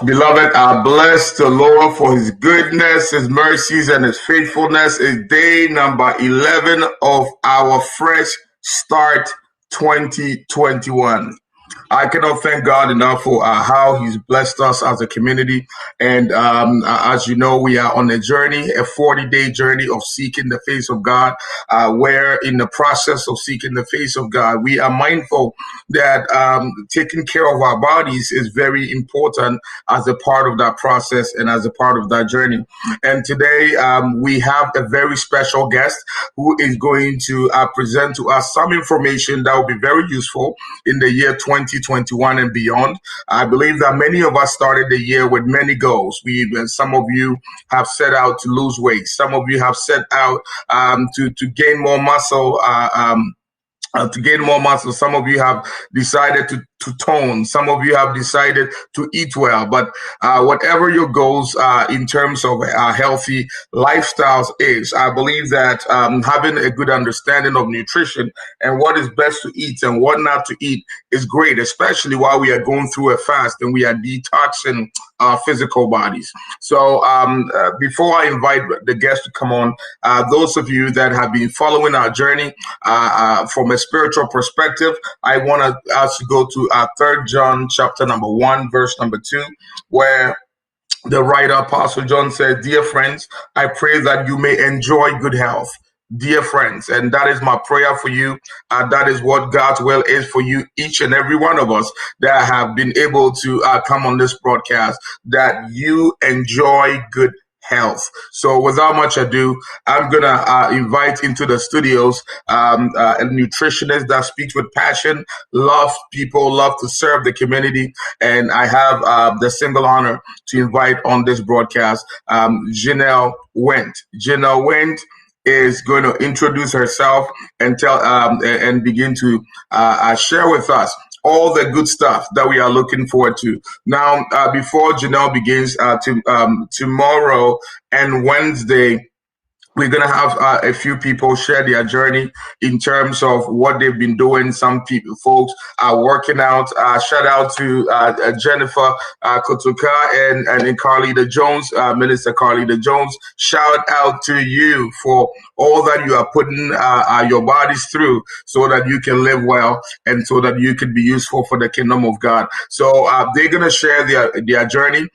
Beloved, I bless the Lord for his goodness, his mercies, and his faithfulness. Is day number 11 of our fresh start 2021. I cannot thank God enough for how He's blessed us as a community. And as you know, we are on a journey, a 40-day journey of seeking the face of God, where in the process of seeking the face of God, we are mindful that taking care of our bodies is very important as a part of that process and as a part of that journey. And today we have a very special guest who is going to present to us some information that will be very useful in the year 2021 and beyond. I believe that many of us started the year with many goals. Some of you have set out to lose weight. Some of you have set out to gain more muscle. To gain more muscle. Some of you have decided to tone. Some of you have decided to eat well. But whatever your goals in terms of healthy lifestyles is, I believe that having a good understanding of nutrition and what is best to eat and what not to eat is great, especially while we are going through a fast and we are detoxing our physical bodies. So before I invite the guests to come on, those of you that have been following our journey from a spiritual perspective, I want to ask you to go to 3 John chapter number 1, verse number 2, where the writer Apostle John says, "Dear friends, I pray that you may enjoy good health." Dear friends, and that is my prayer for you. That is what God's will is for you, each and every one of us that have been able to come on this broadcast, that you enjoy good health. So without much ado, I'm going to invite into the studios a nutritionist that speaks with passion, love people, love to serve the community. And I have the single honor to invite on this broadcast Janelle Wendt. Janelle Wendt is going to introduce herself and tell and begin to share with us all the good stuff that we are looking forward to. Now, before Janelle begins, tomorrow and Wednesday, we're going to have a few people share their journey in terms of what they've been doing. Some folks are working out. Shout out to Jennifer Kotuka and Carlita Jones, Minister Carlita Jones. Shout out to you for all that you are putting your bodies through so that you can live well and so that you can be useful for the kingdom of God. So they're going to share their journey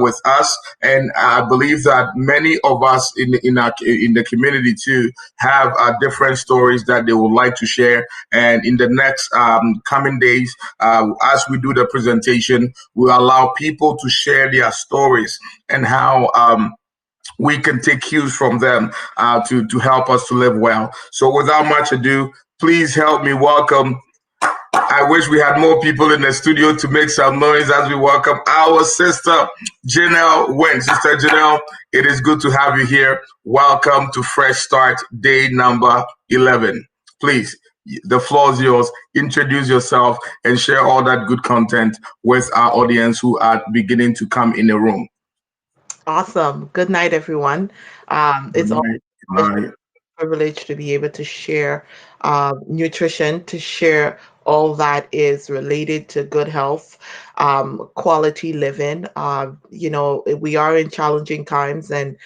with us. And I believe that many of us in the community too have different stories that they would like to share. And in the next coming days, as we do the presentation, we'll allow people to share their stories and how we can take cues from them to help us to live well. So without much ado, please help me welcome. I wish we had more people in the studio to make some noise as we welcome our sister, Janelle Wendt. Sister Janelle, it is good to have you here. Welcome to Fresh Start, day number 11. Please, the floor is yours. Introduce yourself and share all that good content with our audience who are beginning to come in the room. Awesome. Good night, everyone. Good It's always night. Good night. a privilege to be able to share nutrition, to share all that is related to good health, quality living. We are in challenging times, and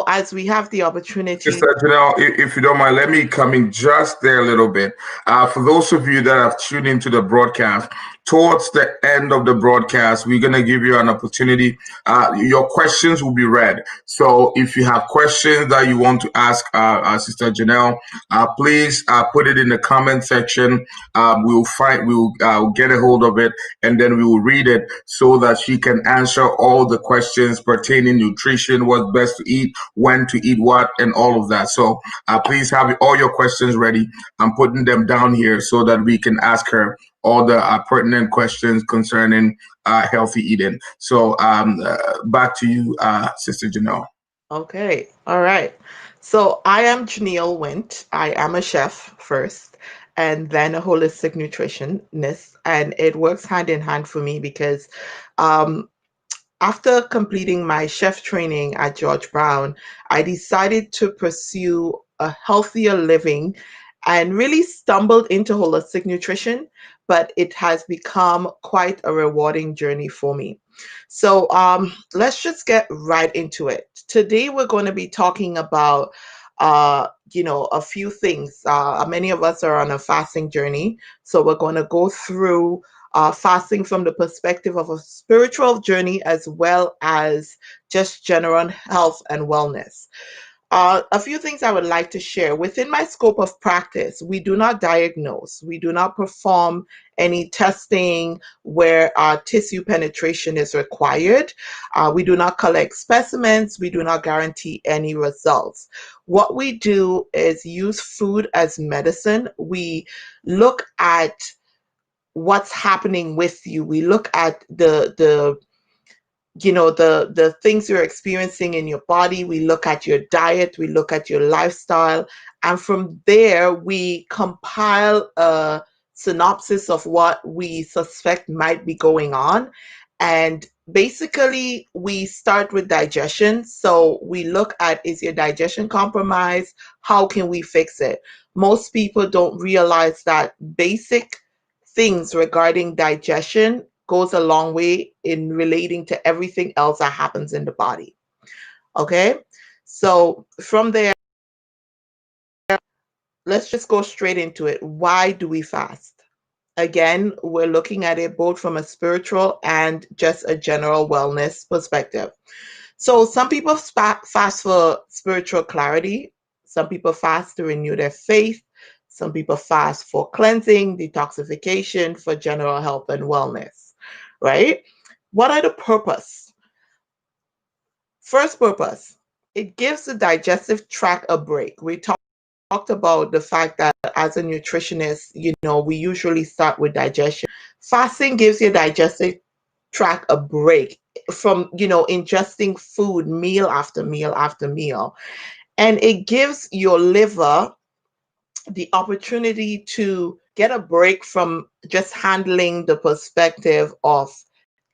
as we have the opportunity. Sister Janelle, if you don't mind, let me come in just there a little bit. For those of you that have tuned into the broadcast, towards the end of the broadcast, we're going to give you an opportunity. Your questions will be read. So if you have questions that you want to ask Sister Janelle, please put it in the comment section. We'll get a hold of it, and then we will read it so that she can answer all the questions pertaining nutrition, what's best to eat, when to eat what, and all of that. So please have all your questions ready. I'm putting them down here so that we can ask her all the pertinent questions concerning healthy eating. So back to you, Sister Janelle. Okay. All right. So I am Janelle Wendt. I am a chef first and then a holistic nutritionist. And it works hand in hand for me because um, after completing my chef training at George Brown, I decided to pursue a healthier living and really stumbled into holistic nutrition but it has become quite a rewarding journey for me. So let's just get right into it. Today we're going to be talking about a few things. Many of us are on a fasting journey, so we're going to go through fasting from the perspective of a spiritual journey as well as just general health and wellness. A few things I would like to share. Within my scope of practice, we do not diagnose, we do not perform any testing where tissue penetration is required. We do not collect specimens, we do not guarantee any results. What we do is use food as medicine. We look at what's happening with you. We look at the things you're experiencing in your body. We look at your diet, we look at your lifestyle, and from there we compile a synopsis of what we suspect might be going on. And basically we start with digestion. So we look at, is your digestion compromised? How can we fix it? Most people don't realize that basic things regarding digestion goes a long way in relating to everything else that happens in the body. Okay? So from there, let's just go straight into it. Why do we fast? Again, we're looking at it both from a spiritual and just a general wellness perspective. So some people fast for spiritual clarity. Some people fast to renew their faith. Some people fast for cleansing, detoxification, for general health and wellness, right? What are the purpose? First purpose, it gives the digestive tract a break. We talked about the fact that as a nutritionist, we usually start with digestion. Fasting gives your digestive tract a break from, ingesting food meal after meal after meal. And it gives your liver the opportunity to get a break from just handling the perspective of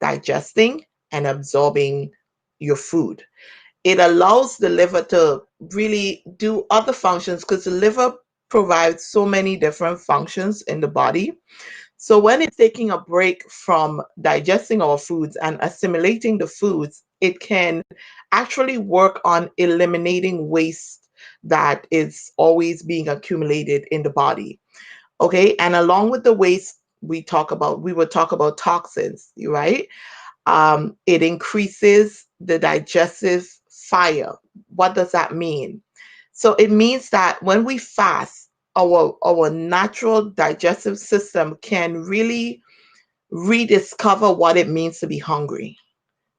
digesting and absorbing your food. It allows the liver to really do other functions because the liver provides so many different functions in the body. So when it's taking a break from digesting our foods and assimilating the foods, it can actually work on eliminating waste that is always being accumulated in the body. Okay. And along with the waste, we would talk about toxins, right? It increases the digestive fire. What does that mean? So it means that when we fast, our natural digestive system can really rediscover what it means to be hungry,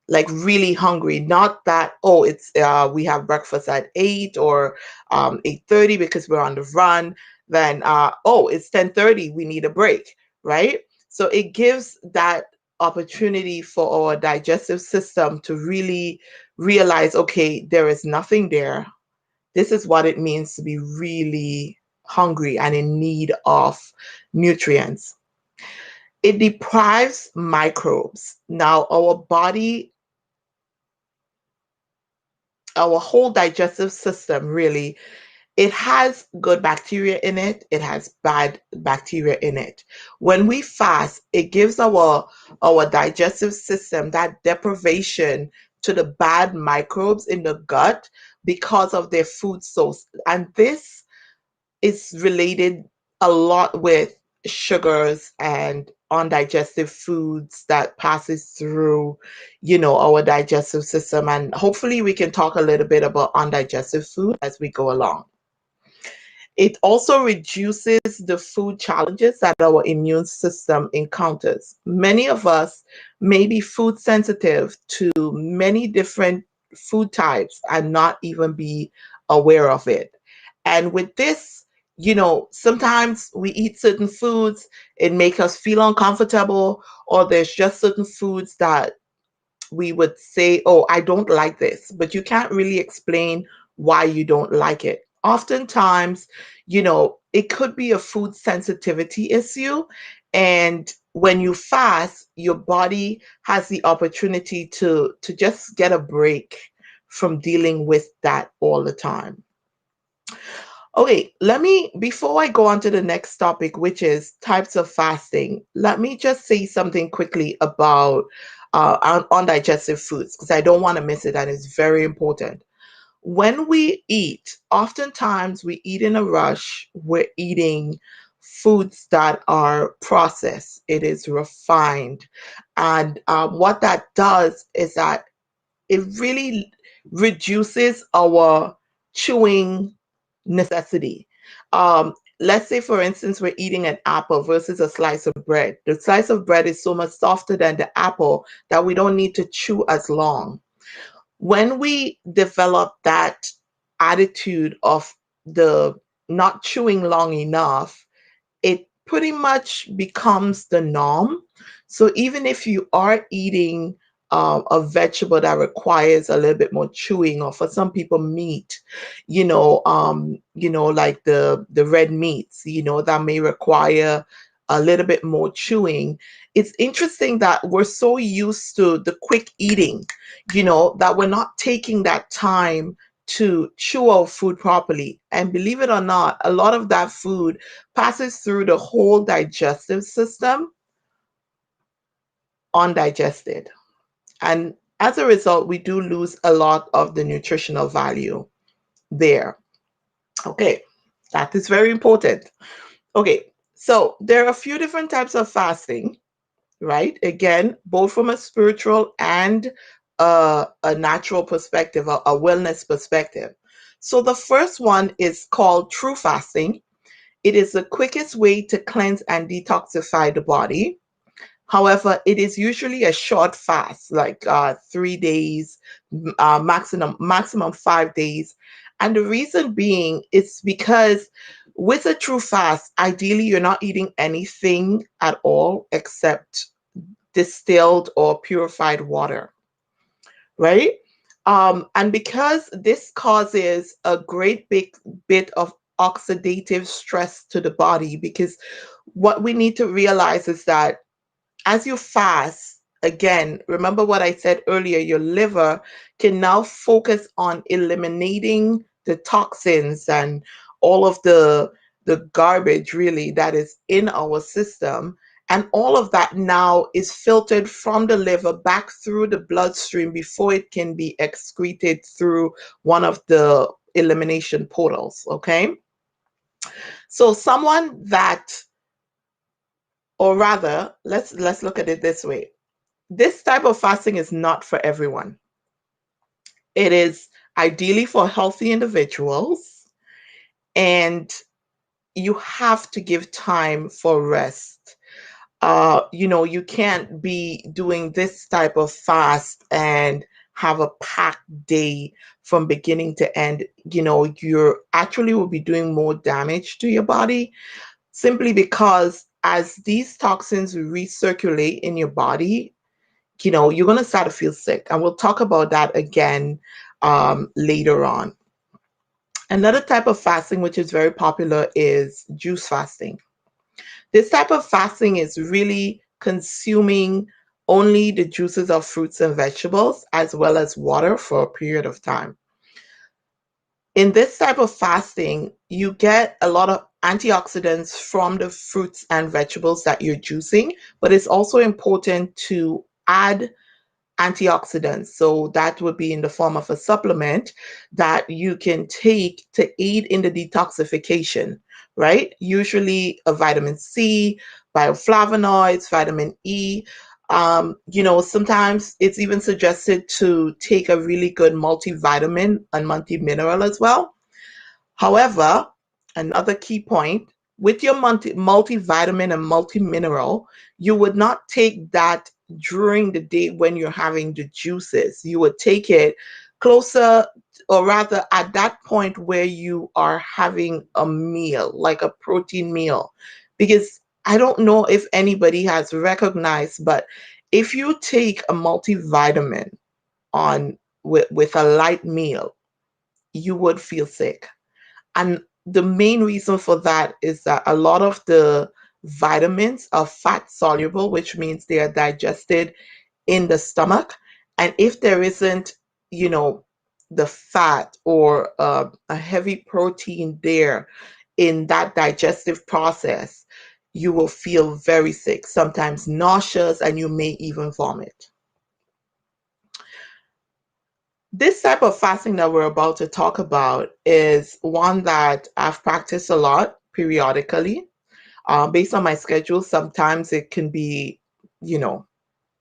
like really hungry. Not that, oh, it's we have breakfast at 8 or 8:30 because we're on the run. Then oh, it's 10:30, we need a break, right? So it gives that opportunity for our digestive system to really realize, okay, there is nothing there. This is what it means to be really hungry and in need of nutrients. It deprives microbes. Now, our whole digestive system really, it has good bacteria in it, it has bad bacteria in it. When we fast, it gives our digestive system that deprivation to the bad microbes in the gut because of their food source. And this is related a lot with sugars and undigested foods that passes through, our digestive system. And hopefully we can talk a little bit about undigested food as we go along. It also reduces the food challenges that our immune system encounters. Many of us may be food sensitive to many different food types and not even be aware of it. And with this, sometimes we eat certain foods, it makes us feel uncomfortable, or there's just certain foods that we would say, oh, I don't like this, but you can't really explain why you don't like it. Oftentimes, it could be a food sensitivity issue. And when you fast, your body has the opportunity to just get a break from dealing with that all the time. Okay, let me, before I go on to the next topic, which is types of fasting, let me just say something quickly about undigested foods because I don't want to miss it and it's very important. When we eat, oftentimes we eat in a rush, we're eating foods that are processed, it is refined. And what that does is that it really reduces our chewing necessity. Let's say, for instance, we're eating an apple versus a slice of bread. The slice of bread is so much softer than the apple that we don't need to chew as long. When we develop that attitude of the not chewing long enough, it pretty much becomes the norm. So even if you are eating a vegetable that requires a little bit more chewing, or for some people, meat, like the red meats, that may require a little bit more chewing. It's interesting that we're so used to the quick eating, that we're not taking that time to chew our food properly. And believe it or not, a lot of that food passes through the whole digestive system undigested. And as a result, we do lose a lot of the nutritional value there. Okay, that is very important. Okay, so there are a few different types of fasting, right? Again, both from a spiritual and a natural perspective, a wellness perspective. So the first one is called true fasting. It is the quickest way to cleanse and detoxify the body. However, it is usually a short fast, like 3 days, maximum 5 days. And the reason being is because with a true fast, ideally you're not eating anything at all except distilled or purified water, right? And because this causes a great big bit of oxidative stress to the body, because what we need to realize is that as you fast, again, remember what I said earlier, your liver can now focus on eliminating the toxins and all of the garbage really that is in our system. And all of that now is filtered from the liver back through the bloodstream before it can be excreted through one of the elimination portals. Okay. So someone that, or rather, let's look at it this way. This type of fasting is not for everyone. It is ideally for healthy individuals, and you have to give time for rest. You can't be doing this type of fast and have a packed day from beginning to end. You're actually will be doing more damage to your body simply because as these toxins recirculate in your body, you're going to start to feel sick. And we'll talk about that again later on. Another type of fasting, which is very popular, is juice fasting. This type of fasting is really consuming only the juices of fruits and vegetables, as well as water for a period of time. In this type of fasting, you get a lot of antioxidants from the fruits and vegetables that you're juicing, but it's also important to add antioxidants. So that would be in the form of a supplement that you can take to aid in the detoxification, right? Usually a vitamin C, bioflavonoids, vitamin E. Sometimes it's even suggested to take a really good multivitamin and multi-mineral as well. However, another key point with your multivitamin and multi-mineral, you would not take that during the day when you're having the juices. You would take it closer, or rather at that point where you are having a meal, like a protein meal. Because I don't know if anybody has recognized, but if you take a multivitamin on with a light meal, you would feel sick. And the main reason for that is that a lot of the vitamins are fat soluble, which means they are digested in the stomach. And if there isn't, you know, the fat or a heavy protein there in that digestive process, you will feel very sick, sometimes nauseous, and you may even vomit. This type of fasting that we're about to talk about is one that I've practiced a lot periodically. Based on my schedule, sometimes it can be, you know,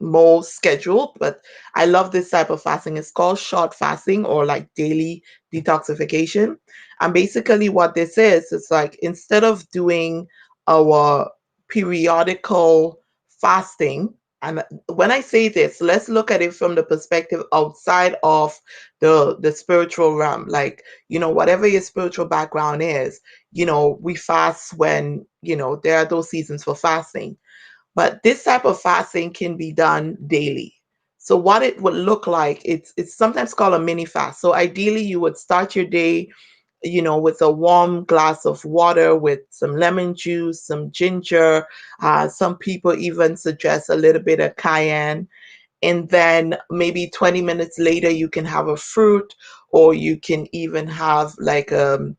more scheduled, but I love this type of fasting. It's called short fasting or like daily detoxification. And basically, what this is, it's like instead of doing our periodical fasting, and when I say this, let's look at it from the perspective outside of the spiritual realm. Like, whatever your spiritual background is, we fast when, there are those seasons for fasting, but this type of fasting can be done daily. So what it would look like, it's sometimes called a mini fast. So ideally you would start your day, with a warm glass of water with some lemon juice, some ginger. Some people even suggest a little bit of cayenne. And then maybe 20 minutes later, you can have a fruit, or you can even have like a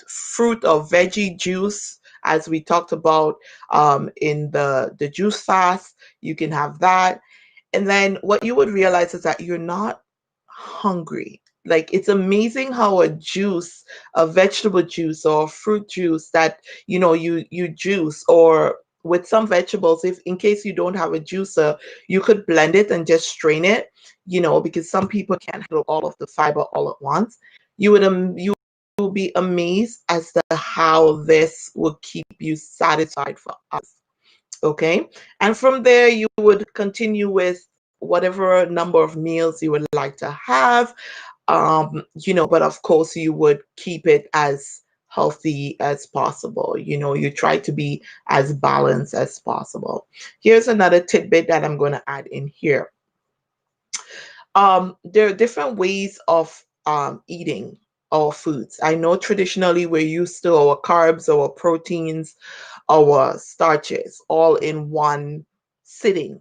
fruit or veggie juice, as we talked about in the juice fast. You can have that. And then what you would realize is that you're not hungry. Like, it's amazing how a juice, a vegetable juice or fruit juice that you juice, or with some vegetables, if in case you don't have a juicer, you could blend it and just strain it, because some people can't handle all of the fiber all at once. You will be amazed as to how this will keep you satisfied for us. Okay. And from there, you would continue with whatever number of meals you would like to have. But of course, you would keep it as healthy as possible. You try to be as balanced as possible. Here's another tidbit that I'm going to add in here. There are different ways of eating our foods. I know traditionally we're used to our carbs, our proteins, our starches all in one sitting.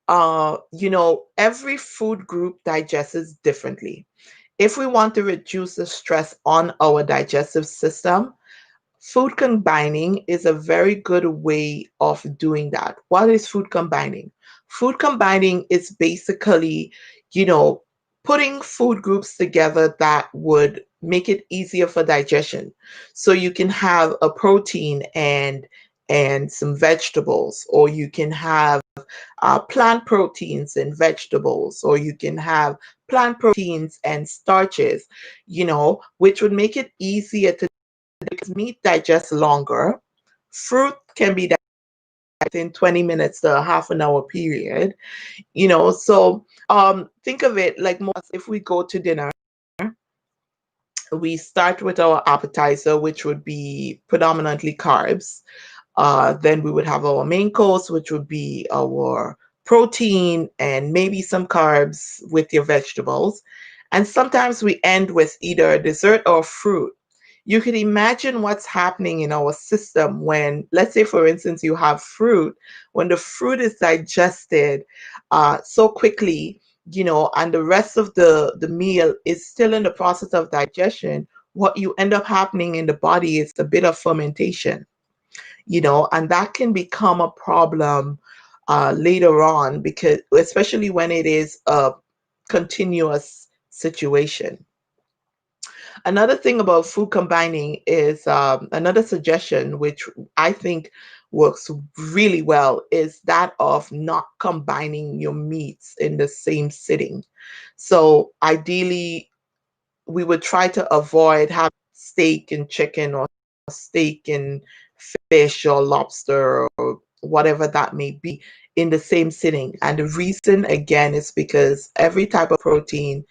Every food group digests differently. If we want to reduce the stress on our digestive system, food combining is a very good way of doing that. What is food combining? Food combining is basically, you know, putting food groups together that would make it easier for digestion. So you can have a protein and some vegetables, or you can have plant proteins and vegetables, or you can have plant proteins and starches, which would make it easier to, because meat digests longer. Fruit can be digested in 20 minutes to a half an hour period, So think of it like, most if we go to dinner, we start with our appetizer, which would be predominantly carbs. Then we would have our main course, which would be our protein and maybe some carbs with your vegetables. And sometimes we end with either a dessert or fruit. You could imagine what's happening in our system when, let's say, for instance, you have fruit, when the fruit is digested so quickly, and the rest of the meal is still in the process of digestion. What you end up happening in the body is a bit of fermentation, and that can become a problem later on, because especially when it is a continuous situation. Another thing about food combining is another suggestion, which I think works really well, is that of not combining your meats in the same sitting. So ideally, we would try to avoid having steak and chicken, or steak and fish or lobster or whatever that may be in the same sitting. And the reason, again, is because every type of protein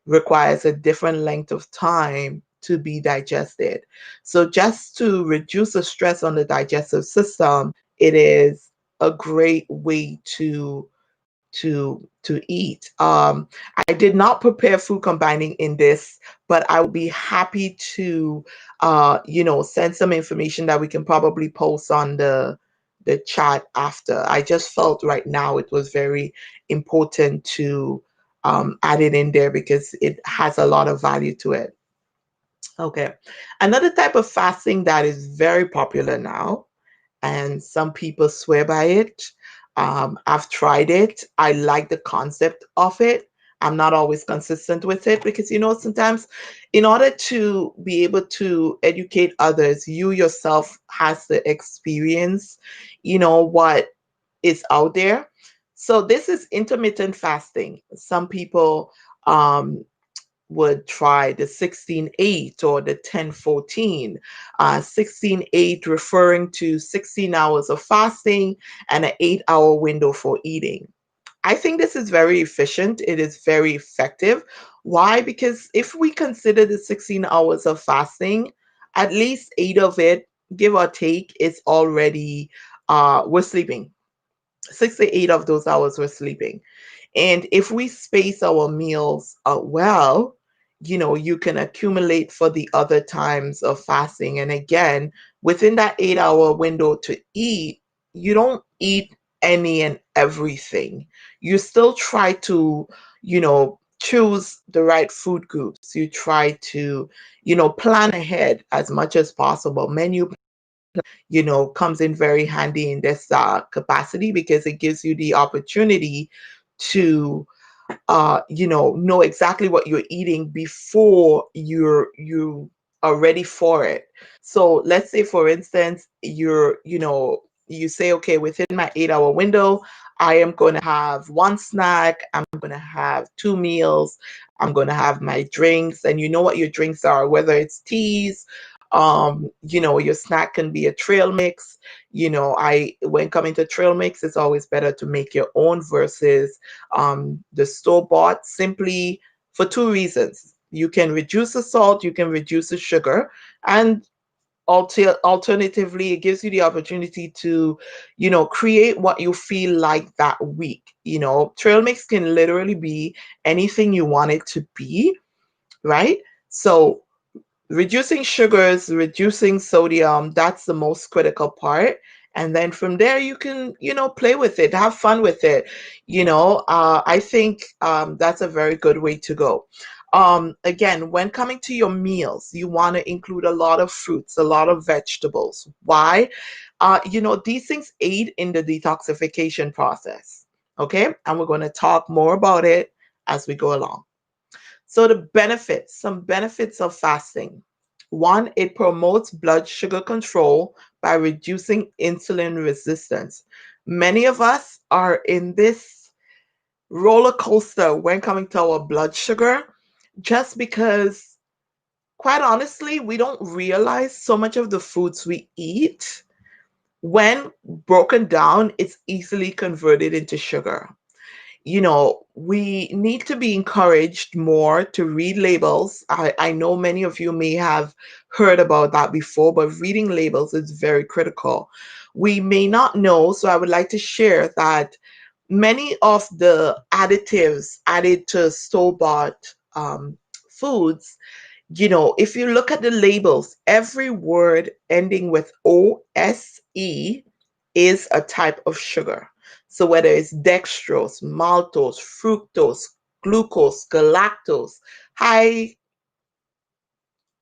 requires a different length of time to be digested. So just to reduce the stress on the digestive system, it is a great way to eat. I did not prepare food combining in this, but I would be happy to, send some information that we can probably post on the chat after. I just felt right now it was very important to added in there because it has a lot of value to it. Okay. Another type of fasting that is very popular now, and some people swear by it. I've tried it. I like the concept of it. I'm not always consistent with it because, sometimes in order to be able to educate others, you yourself has to experience, what is out there. So this is intermittent fasting. Some people um, would try the 16/8 or the 10/14. 16/8 referring to 16 hours of fasting and an 8-hour window for eating. I think this is very efficient. It is very effective. Why? Because if we consider the 16 hours of fasting, at least 8 of it, give or take, is already we're sleeping. 6 to 8 of those hours we're sleeping. And if we space our meals well, you can accumulate for the other times of fasting. And again, within that 8-hour window to eat, you don't eat any and everything. You still try to, choose the right food groups. You try to, plan ahead as much as possible. Menu comes in very handy in this capacity because it gives you the opportunity to know exactly what you're eating before you are ready for it. So let's say, for instance, you say, okay, within my 8-hour window, I am going to have one snack, I'm going to have two meals, I'm going to have my drinks, and you know what your drinks are, whether it's teas, your snack can be a trail mix. I when coming to trail mix, it's always better to make your own versus the store bought, simply for two reasons. You can reduce the salt, you can reduce the sugar, and alternatively, it gives you the opportunity to, create what you feel like that week. Trail mix can literally be anything you want it to be, right? So reducing sugars, reducing sodium, that's the most critical part. And then from there, you can, play with it, have fun with it. I think that's a very good way to go. Again, when coming to your meals, you want to include a lot of fruits, a lot of vegetables. Why? These things aid in the detoxification process. Okay. And we're going to talk more about it as we go along. So the benefits, some benefits of fasting. One, it promotes blood sugar control by reducing insulin resistance. Many of us are in this roller coaster when coming to our blood sugar just because, quite honestly, we don't realize so much of the foods we eat, when broken down, it's easily converted into sugar. We need to be encouraged more to read labels. I know many of you may have heard about that before, but reading labels is very critical. We may not know, so I would like to share that many of the additives added to store-bought foods, if you look at the labels, every word ending with OSE is a type of sugar. So whether it's dextrose, maltose, fructose, glucose, galactose, high,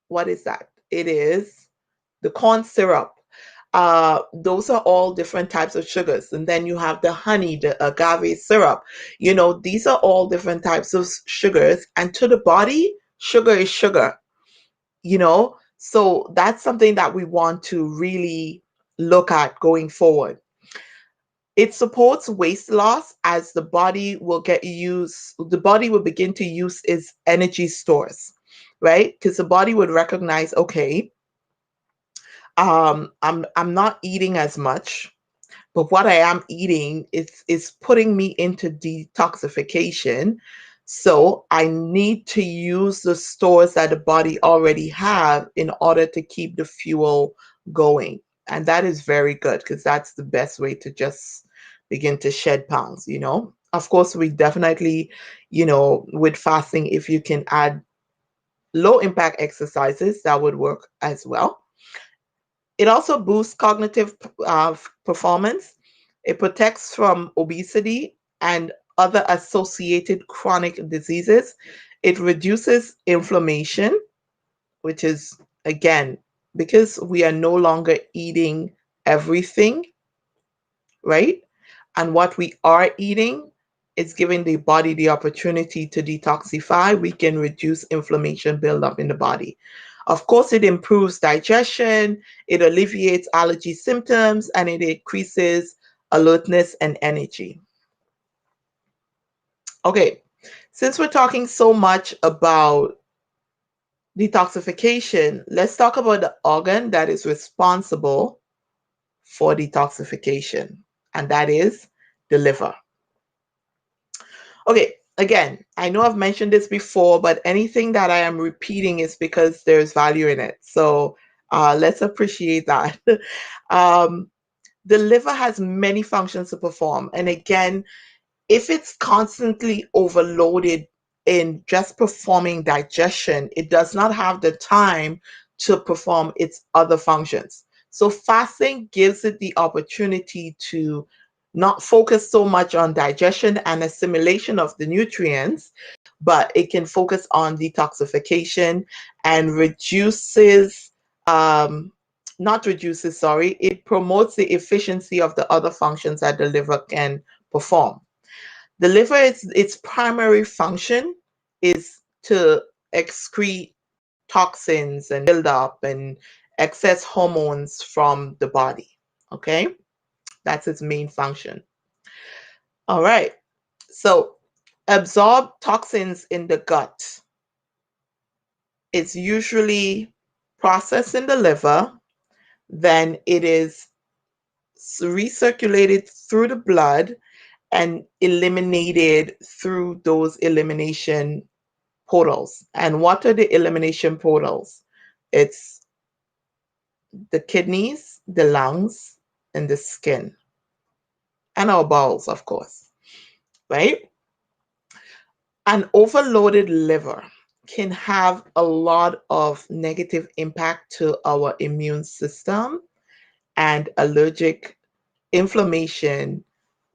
what is that? It is the corn syrup. Those are all different types of sugars. And then you have the honey, the agave syrup. These are all different types of sugars. And to the body, sugar is sugar. So that's something that we want to really look at going forward. It supports weight loss as the body will begin to use its energy stores, right? Because the body would recognize, okay, I'm not eating as much, but what I am eating is putting me into detoxification. So I need to use the stores that the body already have in order to keep the fuel going. And that is very good because that's the best way to just begin to shed pounds. Of course, we definitely, with fasting, if you can add low impact exercises, that would work as well. It also boosts cognitive performance. It protects from obesity and other associated chronic diseases. It reduces inflammation, which is, again, because we are no longer eating everything, right? And what we are eating is giving the body the opportunity to detoxify. We can reduce inflammation buildup in the body. Of course, it improves digestion, it alleviates allergy symptoms, and it increases alertness and energy. Okay, since we're talking so much about detoxification, let's talk about the organ that is responsible for detoxification, and that is the liver. Okay, again, I know I've mentioned this before, but anything that I am repeating is because there's value in it. So let's appreciate that. um, the liver has many functions to perform. And again, if it's constantly overloaded in just performing digestion, it does not have the time to perform its other functions. So fasting gives it the opportunity to not focus so much on digestion and assimilation of the nutrients, but it can focus on detoxification and reduces, um, not reduces, sorry, it promotes the efficiency of the other functions that the liver can perform. The liver, its primary function is to excrete toxins and buildup and excess hormones from the body. Okay, that's its main function. All right, so absorb toxins in the gut. It's usually processed in the liver, then it is recirculated through the blood and eliminated through those elimination portals. And what are the elimination portals? It's the kidneys, the lungs, and the skin, and our bowels, of course, right? An overloaded liver can have a lot of negative impact to our immune system, and allergic inflammation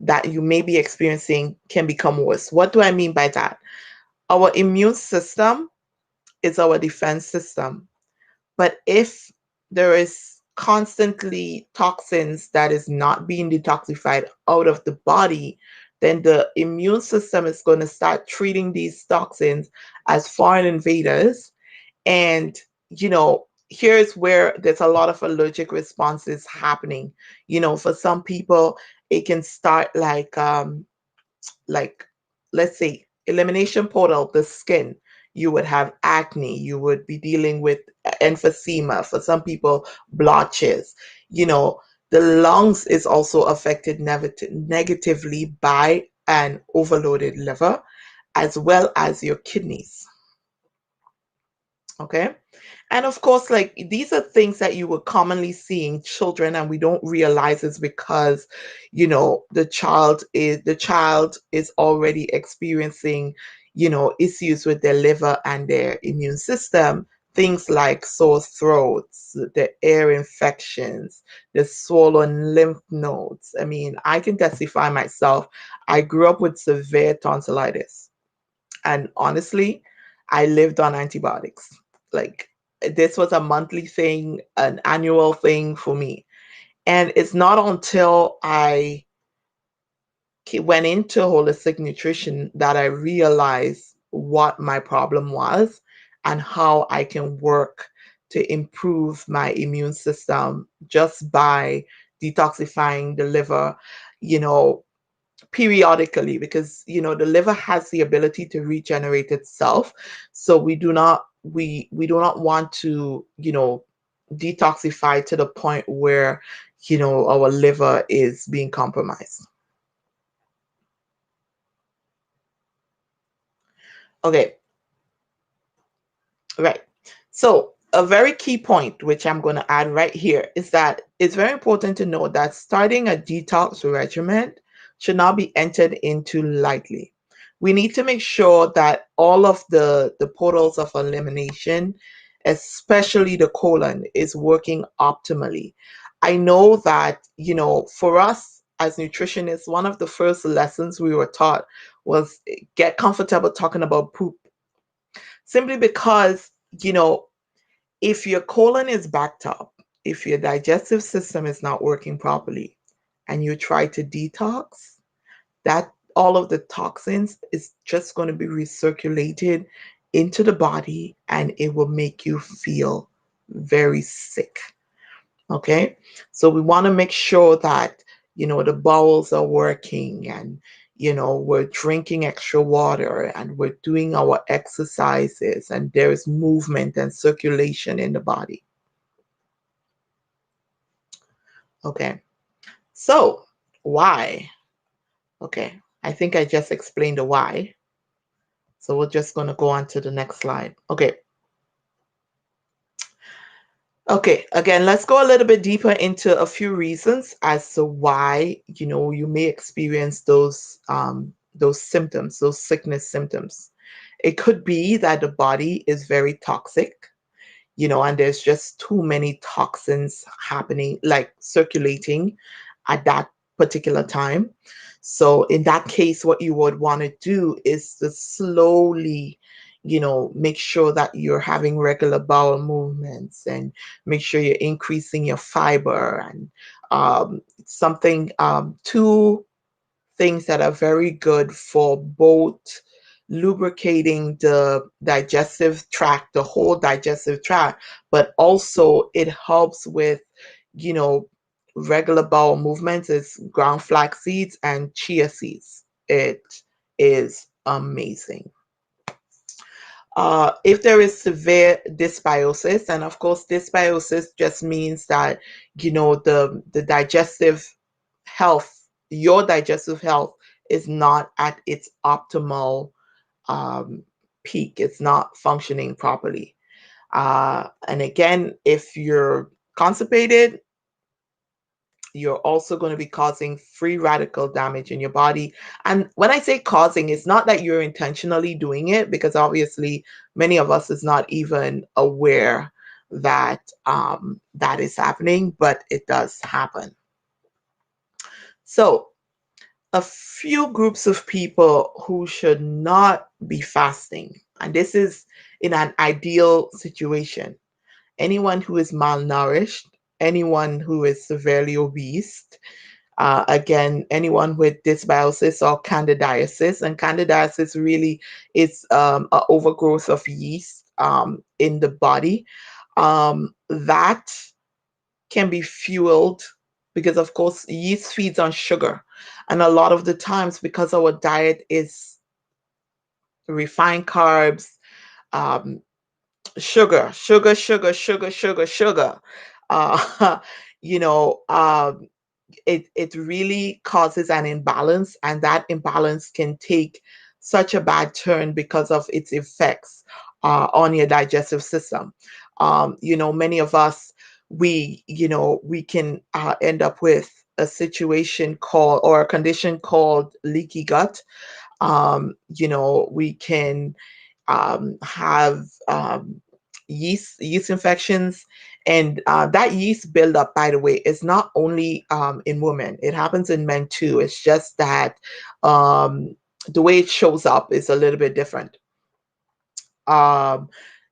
that you may be experiencing can become worse. What do I mean by that? Our immune system is our defense system. But if there is constantly toxins that is not being detoxified out of the body, then the immune system is going to start treating these toxins as foreign invaders. And, here's where there's a lot of allergic responses happening. For some people, it can start like let's say elimination portal, the skin, you would have acne, you would be dealing with emphysema, for some people blotches. The lungs is also affected negatively by an overloaded liver, as well as your kidneys. Okay. And of course, like these are things that you would commonly see in children, and we don't realize it's because, the child is already experiencing, issues with their liver and their immune system. Things like sore throats, the ear infections, the swollen lymph nodes. I mean, I can testify myself. I grew up with severe tonsillitis. And honestly, I lived on antibiotics. Like, this was a monthly thing, an annual thing for me. And it's not until I went into holistic nutrition that I realized what my problem was and how I can work to improve my immune system just by detoxifying the liver, you know, periodically, because the liver has the ability to regenerate itself. So we do not want to detoxify to the point where our liver is being compromised. Okay, right. So a very key point, which I'm going to add right here, is that it's very important to know that starting a detox regimen should not be entered into lightly. We need to make sure that all of the portals of elimination, especially the colon, is working optimally. I know that, for us as nutritionists, one of the first lessons we were taught was get comfortable talking about poop, simply because, you know, if your colon is backed up, if your digestive system is not working properly, and you try to detox, that all of the toxins is just going to be recirculated into the body, and it will make you feel very sick. Okay. So we want to make sure that, you know, the bowels are working, and, you know, we're drinking extra water, and we're doing our exercises, and there's movement and circulation in the body. Okay. So why? Okay. I think I just explained the why. So we're just going to go on to the next slide. Okay. Okay, again, let's go a little bit deeper into a few reasons as to why, you know, you may experience those symptoms, those sickness symptoms. It could be that the body is very toxic, you know, and there's just too many toxins happening, like circulating at that particular time. So in that case, what you would want to do is to slowly, you know, make sure that you're having regular bowel movements, and make sure you're increasing your fiber, and something, two things that are very good for both lubricating the digestive tract, the whole digestive tract, but also it helps with, you know, regular bowel movements, is ground flax seeds and chia seeds. It is amazing. If there is severe dysbiosis, and of course, dysbiosis just means that, you know, the digestive health, your digestive health is not at its optimal um, peak. It's not functioning properly. And again, if you're constipated, you're also going to be causing free radical damage in your body. And when I say causing, it's not that you're intentionally doing it, because obviously many of us is not even aware that that is happening, but it does happen. So a few groups of people who should not be fasting, and this is in an ideal situation: anyone who is malnourished, anyone who is severely obese, again, anyone with dysbiosis or candidiasis. And candidiasis really is an overgrowth of yeast in the body. That can be fueled because, of course, yeast feeds on sugar. And a lot of the times, because our diet is refined carbs, um, sugar, uh, you know, it really causes an imbalance, and that imbalance can take such a bad turn because of its effects on your digestive system. You know, many of us, we can end up with a situation called, or a condition called, leaky gut. You know, we can have yeast infections, and that yeast buildup, by the way, is not only in women; it happens in men too. It's just that um, the way it shows up is a little bit different. Um,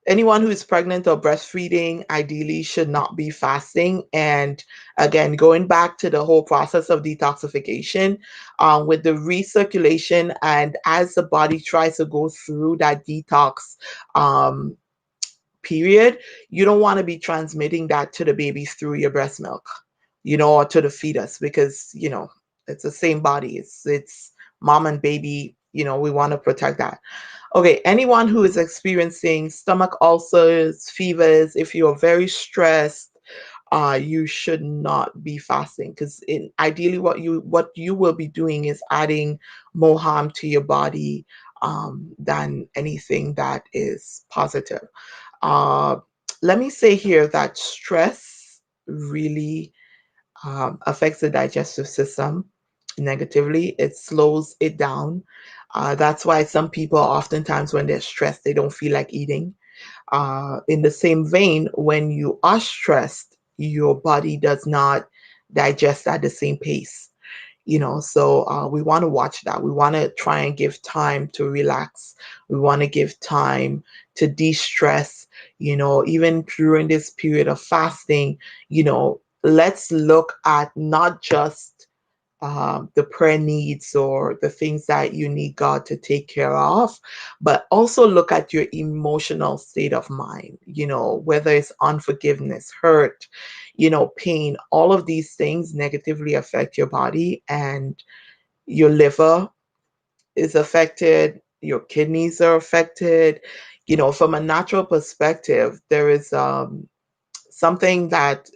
Anyone who is pregnant or breastfeeding ideally should not be fasting. And again, going back to the whole process of detoxification, with the recirculation, and as the body tries to go through that detox um, period, you don't want to be transmitting that to the baby through your breast milk, you know, or to the fetus, because, you know, it's the same body. It's mom and baby, you know, we want to protect that. Okay, anyone who is experiencing stomach ulcers, fevers, if you're very stressed, you should not be fasting, because ideally what you will be doing is adding more harm to your body than anything that is positive. Uh, Let me say here that stress really affects the digestive system negatively. It slows it down. That's why some people, oftentimes when they're stressed, they don't feel like eating. In the same vein, when you are stressed, your body does not digest at the same pace. So we want to watch that. We want to try and give time to relax. We want to give time to de-stress, even during this period of fasting. Let's look at not just the prayer needs or the things that you need God to take care of, but also look at your emotional state of mind, whether it's unforgiveness, hurt, pain. All of these things negatively affect your body, and your liver is affected, your kidneys are affected. From a natural perspective, there is something that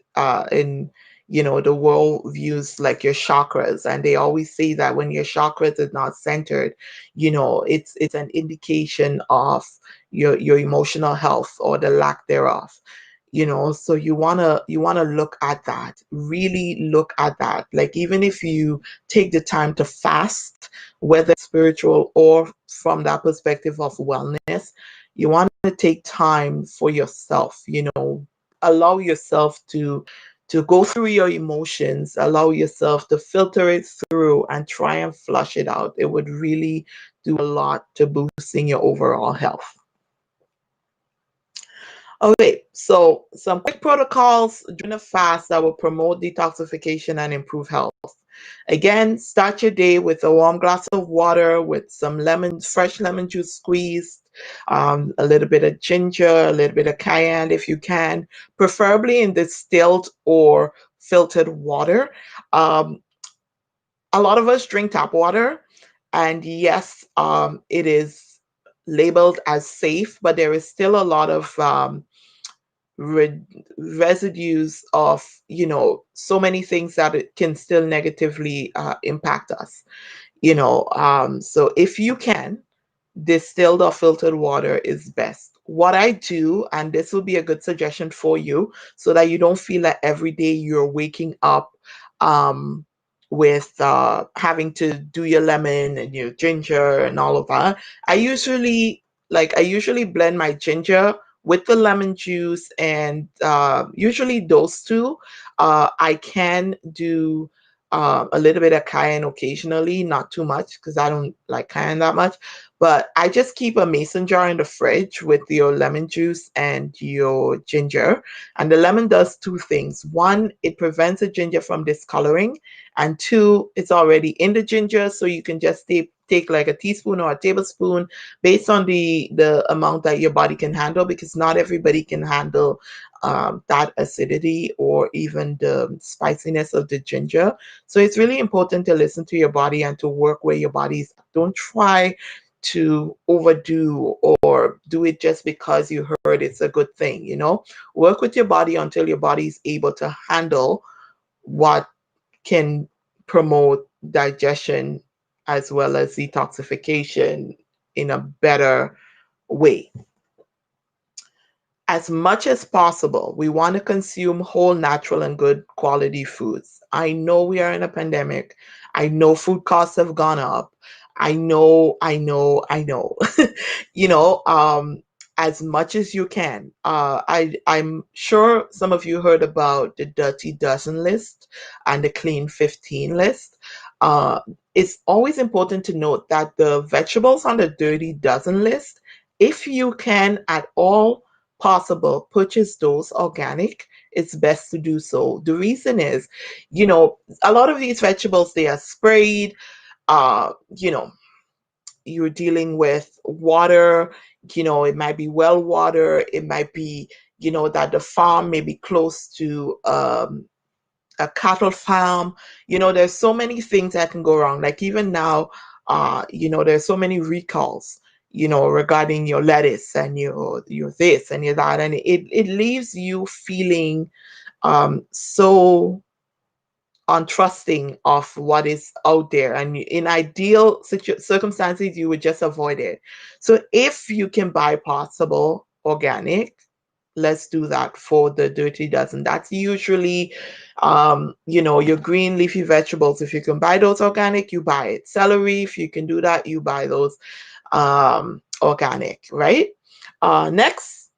in the world views like your chakras, and they always say that when your chakras is not centered, it's an indication of your emotional health or the lack thereof. So you want to look at that, really look at that. Like, even if you take the time to fast, whether spiritual or from that perspective of wellness, you want to take time for yourself. Allow yourself to go through your emotions, allow yourself to filter it through and try and flush it out. It would really do a lot to boosting your overall health. Okay, so some quick protocols during a fast that will promote detoxification and improve health. Again, start your day with a warm glass of water with some fresh lemon juice squeezed, a little bit of ginger, a little bit of cayenne if you can, preferably in distilled or filtered water. Um, a lot of us drink tap water, and yes, it is labeled as safe, but there is still a lot of re- residues of so many things that it can still negatively impact us. So if you can, distilled or filtered water is best. What I do, and this will be a good suggestion for you, so that you don't feel that every day you're waking up um, with having to do your lemon and your ginger and all of that. I usually blend my ginger with the lemon juice, and usually those two. I can do a little bit of cayenne occasionally, not too much because I don't like cayenne that much. But I just keep a mason jar in the fridge with your lemon juice and your ginger. And the lemon does two things. One, it prevents the ginger from discoloring. And two, it's already in the ginger, so you can just take like a teaspoon or a tablespoon based on the amount that your body can handle, because not everybody can handle that acidity or even the spiciness of the ginger. So it's really important to listen to your body and to work where your body's at. Don't try to overdo or do it just because you heard it's a good thing. Work with your body until your body is able to handle what can promote digestion as well as detoxification in a better way. As much as possible, we want to consume whole, natural, and good quality foods. I know we are in a pandemic. I know food costs have gone up. I know, I know, I know. you know, um, as much as you can. I'm sure some of you heard about the Dirty Dozen list and the Clean 15 list. Uh, it's always important to note that the vegetables on the Dirty Dozen list, if you can at all possible purchase those organic, it's best to do so. The reason is, a lot of these vegetables, they are sprayed. uh you know you're dealing with water. It might be well water, it might be that the farm may be close to a cattle farm. There's so many things that can go wrong. Like, even now, there's so many recalls, regarding your lettuce and your this and your that, and it leaves you feeling so untrusting of what is out there. And in ideal circumstances, you would just avoid it. So if you can buy possible organic, let's do that for the Dirty Dozen. That's usually, your green leafy vegetables. If you can buy those organic, you buy it. Celery, if you can do that, you buy those organic, right? Next,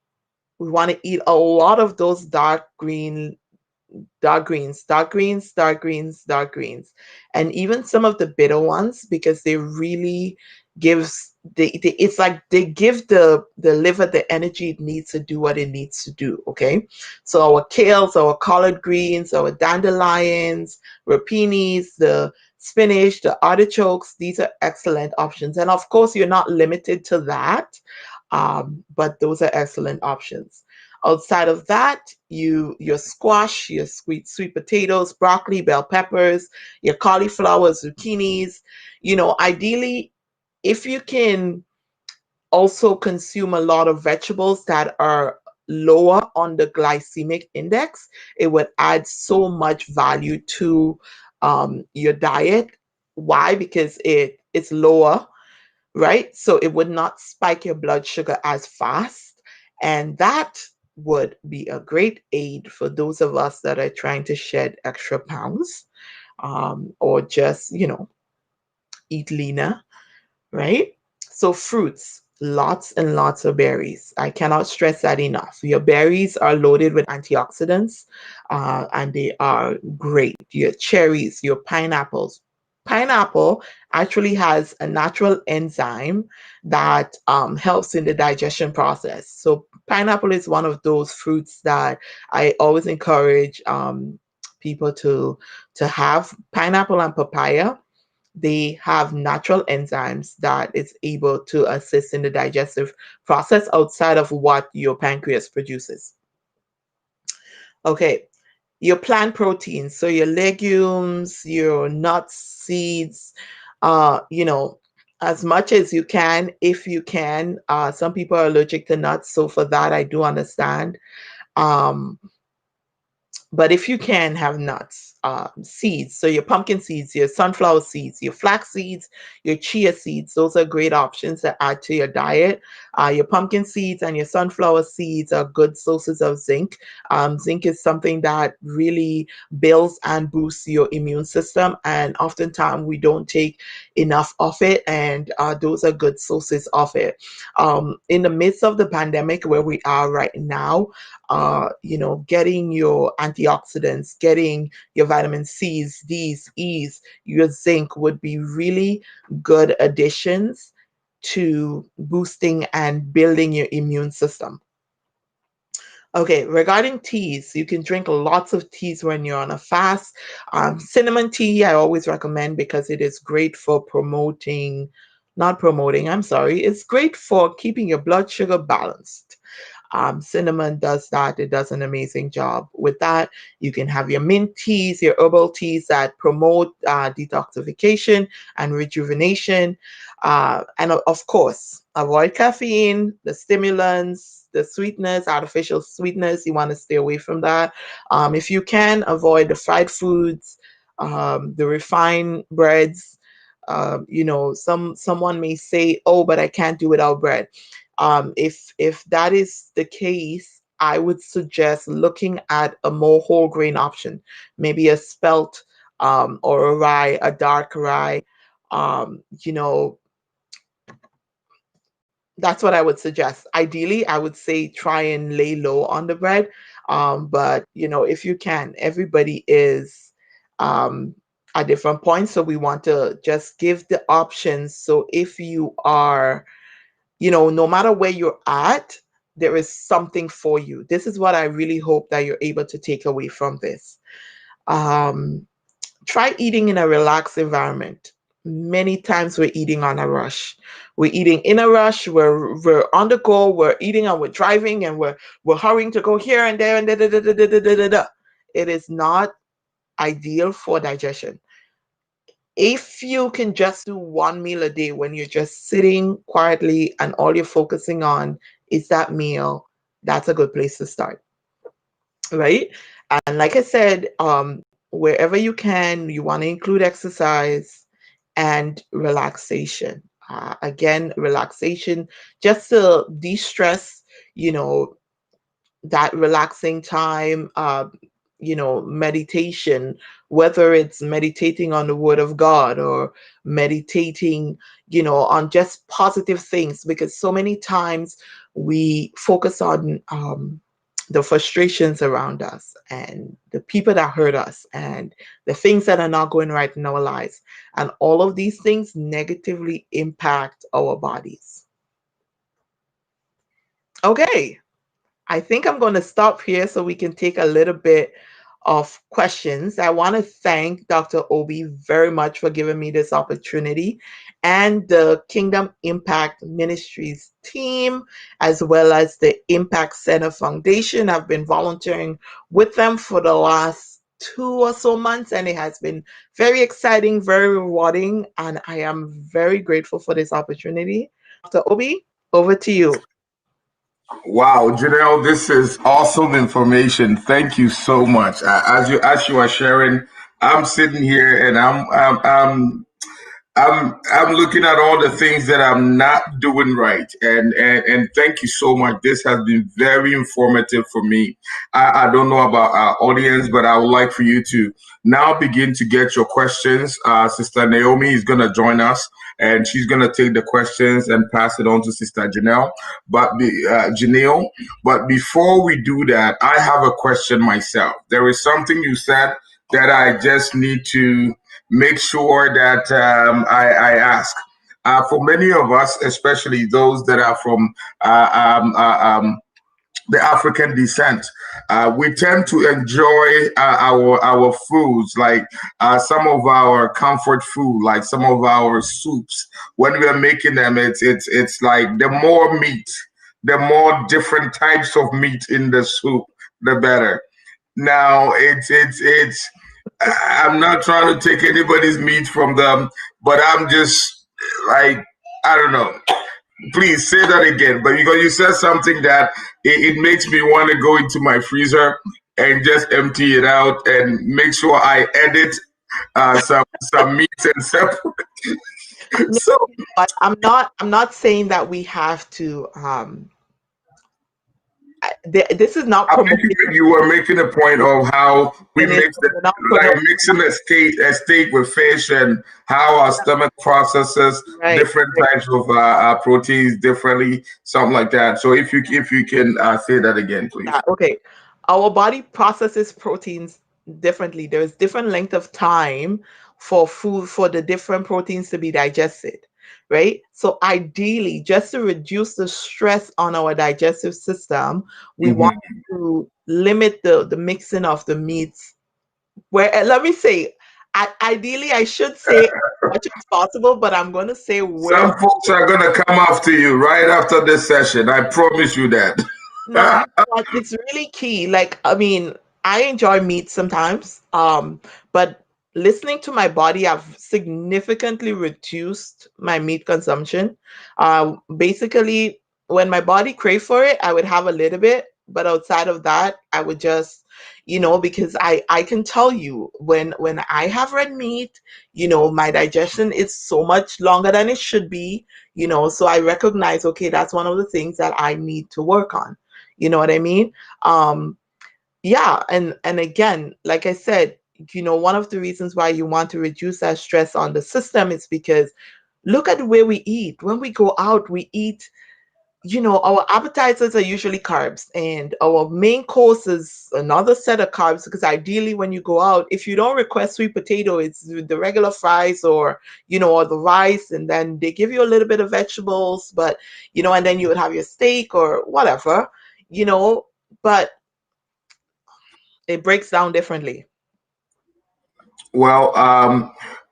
we want to eat a lot of those dark green dark greens, dark greens, dark greens, dark greens, and even some of the bitter ones, because they really gives it's like they give the liver the energy it needs to do what it needs to do. Okay, so our kales, our collard greens, our dandelions, rapinis, the spinach, the artichokes, these are excellent options. And of course, you're not limited to that, but those are excellent options. Outside of that, your squash, your sweet potatoes, broccoli, bell peppers, your cauliflower, zucchinis. Ideally, if you can also consume a lot of vegetables that are lower on the glycemic index, it would add so much value to your diet. Why? Because it's lower, right? So it would not spike your blood sugar as fast. And that would be a great aid for those of us that are trying to shed extra pounds, or just, eat leaner, right? So fruits, lots and lots of berries. I cannot stress that enough. Your berries are loaded with antioxidants, and they are great. Your cherries, your pineapples. Pineapple actually has a natural enzyme that helps in the digestion process. So pineapple is one of those fruits that I always encourage people to have. Pineapple and papaya, they have natural enzymes that is able to assist in the digestive process outside of what your pancreas produces. Okay, your plant proteins, so your legumes, your nuts, seeds, uh, you know, as much as you can, if you can. Some people are allergic to nuts, so for that, I do understand. Um, But if you can have nuts, seeds, so your pumpkin seeds, your sunflower seeds, your flax seeds, your chia seeds, those are great options to add to your diet. Your pumpkin seeds and your sunflower seeds are good sources of zinc. Zinc is something that really builds and boosts your immune system, and oftentimes we don't take enough of it, and those are good sources of it. In the midst of the pandemic where we are right now, getting your antioxidants, getting your vitamin C's, D's, E's, your zinc would be really good additions to boosting and building your immune system. Okay, regarding teas, you can drink lots of teas when you're on a fast. Cinnamon tea, I always recommend because it is great for not promoting, I'm sorry, it's great for keeping your blood sugar balanced. Cinnamon does that. It does an amazing job with that. You can have your mint teas, your herbal teas that promote detoxification and rejuvenation. And of course, avoid caffeine, the stimulants, the sweetness, artificial sweetness. You want to stay away from that. If you can, avoid the fried foods, the refined breads. Someone may say, "Oh, but I can't do without bread." If that is the case, I would suggest looking at a more whole grain option, maybe a spelt, or a rye, a dark rye. Um, you know, that's what I would suggest. Ideally, I would say try and lay low on the bread. But if you can, everybody is um, at different points. So we want to just give the options. So if you are, no matter where you're at, there is something for you. This is what I really hope that you're able to take away from this. Um, Try eating in a relaxed environment. Many times we're eating on a rush. We're eating in a rush. We're on the go. We're eating and we're driving and we're hurrying to go here and there and da da da da da da da da. Da. It is not ideal for digestion. If you can just do one meal a day when you're just sitting quietly and all you're focusing on is that meal, that's a good place to start, right? And like I said, wherever you can, you want to include exercise and relaxation. Again, relaxation just to de-stress, you know, that relaxing time, meditation, whether it's meditating on the word of God or meditating, on just positive things, because so many times we focus on the frustrations around us and the people that hurt us and the things that are not going right in our lives. And all of these things negatively impact our bodies. Okay, I think I'm going to stop here so we can take a little bit of questions. I want to thank Dr. Obi very much for giving me this opportunity and the Kingdom Impact Ministries team, as well as the Impact Center Foundation. I've been volunteering with them for the last 2 or so months, and it has been very exciting, very rewarding, and I am very grateful for this opportunity. Dr. Obi, over to you. Wow, Janelle, this is awesome information. Thank you so much. As you are sharing, I'm sitting here and I'm looking at all the things that I'm not doing right, and thank you so much. This has been very informative for me. I don't know about our audience, but I would like for you to now begin to get your questions. Sister Naomi is going to join us, and she's going to take the questions and pass it on to Sister Janelle. Janelle, but before we do that, I have a question myself. There is something you said that I just need to make sure that I ask. For many of us, especially those that are from the African descent, we tend to enjoy our foods, like some of our comfort food, like some of our soups. When we are making them, it's like the more meat, the more different types of meat in the soup, the better. Now it's I'm not trying to take anybody's meat from them, but I'm just like, I don't know. Please say that again. But because you said something that it makes me want to go into my freezer and just empty it out and make sure I edit some meats and separate. No, So but I'm not saying that we have to this is not I think promoting you were making a point of how we veganism. mix it, We're not like promoting mixing a steak with fish, and how our stomach processes right. different types of proteins differently, something like that. So if you can say that again, please. That okay. Our body processes proteins differently. There's different length of time for food for the different proteins to be digested, right? So ideally, just to reduce the stress on our digestive system, we want Mhm. to limit the mixing of the meats. Where let me say, ideally, I should say as much as possible, but I'm going to say where. Some folks are gonna come after you right after this session. I promise you that. No, you know what? It's really key. Like, I mean, I enjoy meat sometimes, but listening to my body, I've significantly reduced my meat consumption. Basically, when my body craved for it, I would have a little bit, but outside of that, I would just, because I can tell you when I have red meat, my digestion is so much longer than it should be, so I recognize, okay, that's one of the things that I need to work on. You know what I mean? Um, yeah, and again, like I said, one of the reasons why you want to reduce that stress on the system is because look at the way we eat. When we go out, we eat, our appetizers are usually carbs, and our main course is another set of carbs because ideally when you go out, if you don't request sweet potato, it's the regular fries or the rice, and then they give you a little bit of vegetables, but and then you would have your steak or whatever, you know, but it breaks down differently. Well,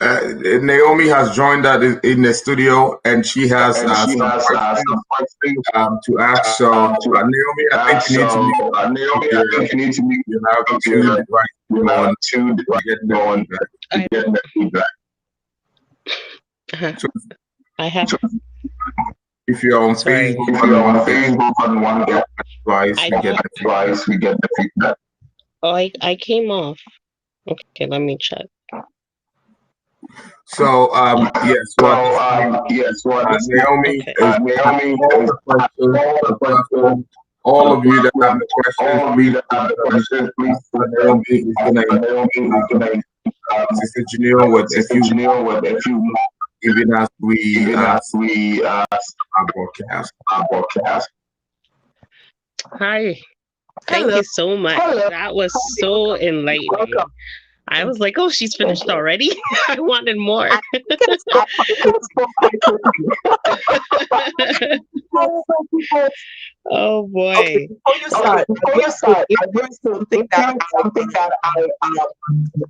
Naomi has joined us in the studio, and she has and she some has questions some questions to ask. So, to Naomi, I think ask. you need to So, mute Naomi, I your think you need to meet you have two your devices you have going two to devices get the going feedback. to get the feedback. Uh-huh. So I have, if you're on sorry. Facebook If on you're one on Facebook on one device, I we get don't, the feedback. device, we get the feedback. oh, I came off. Okay, let me check. So, yes, So, what this means, yes, what this Naomi Okay. is Naomi all is the questions all on the the questions platform. All on the of you that have platform. the questions, All of you please that put have the them. questions, please put Naomi them. is gonna Naomi is um, going to Sister Janelle with a Sister few more, Janelle with a few more, even as we even as we our broadcast. our broadcast. Hi. Thank Hello. you so much. Hello. That was so enlightening. Welcome. I Thank was like, oh, she's Thank finished you. already. I wanted more. you. I can I stop quite can quickly. stop quite quickly. Oh Okay, boy. before you Okay, start, I before will you say start, if I there want is to, something if that there is something that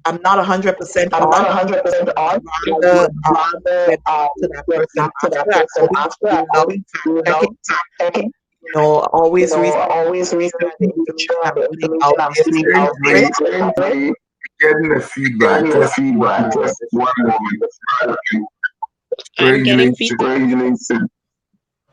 I'm not 100% I'm not on, 100% on, I rather would rather get back to that get person back to that after. I person always after. I do love always fact do love checking. fact checking. Always research, Always make sure research, that the make information sure I'm the putting information out I'm there is putting very out there Strangely, is accurate. very, very getting the feedback. getting the Just one feedback. moment. Just one moment. I'm getting Strangely, feedback. Strangely,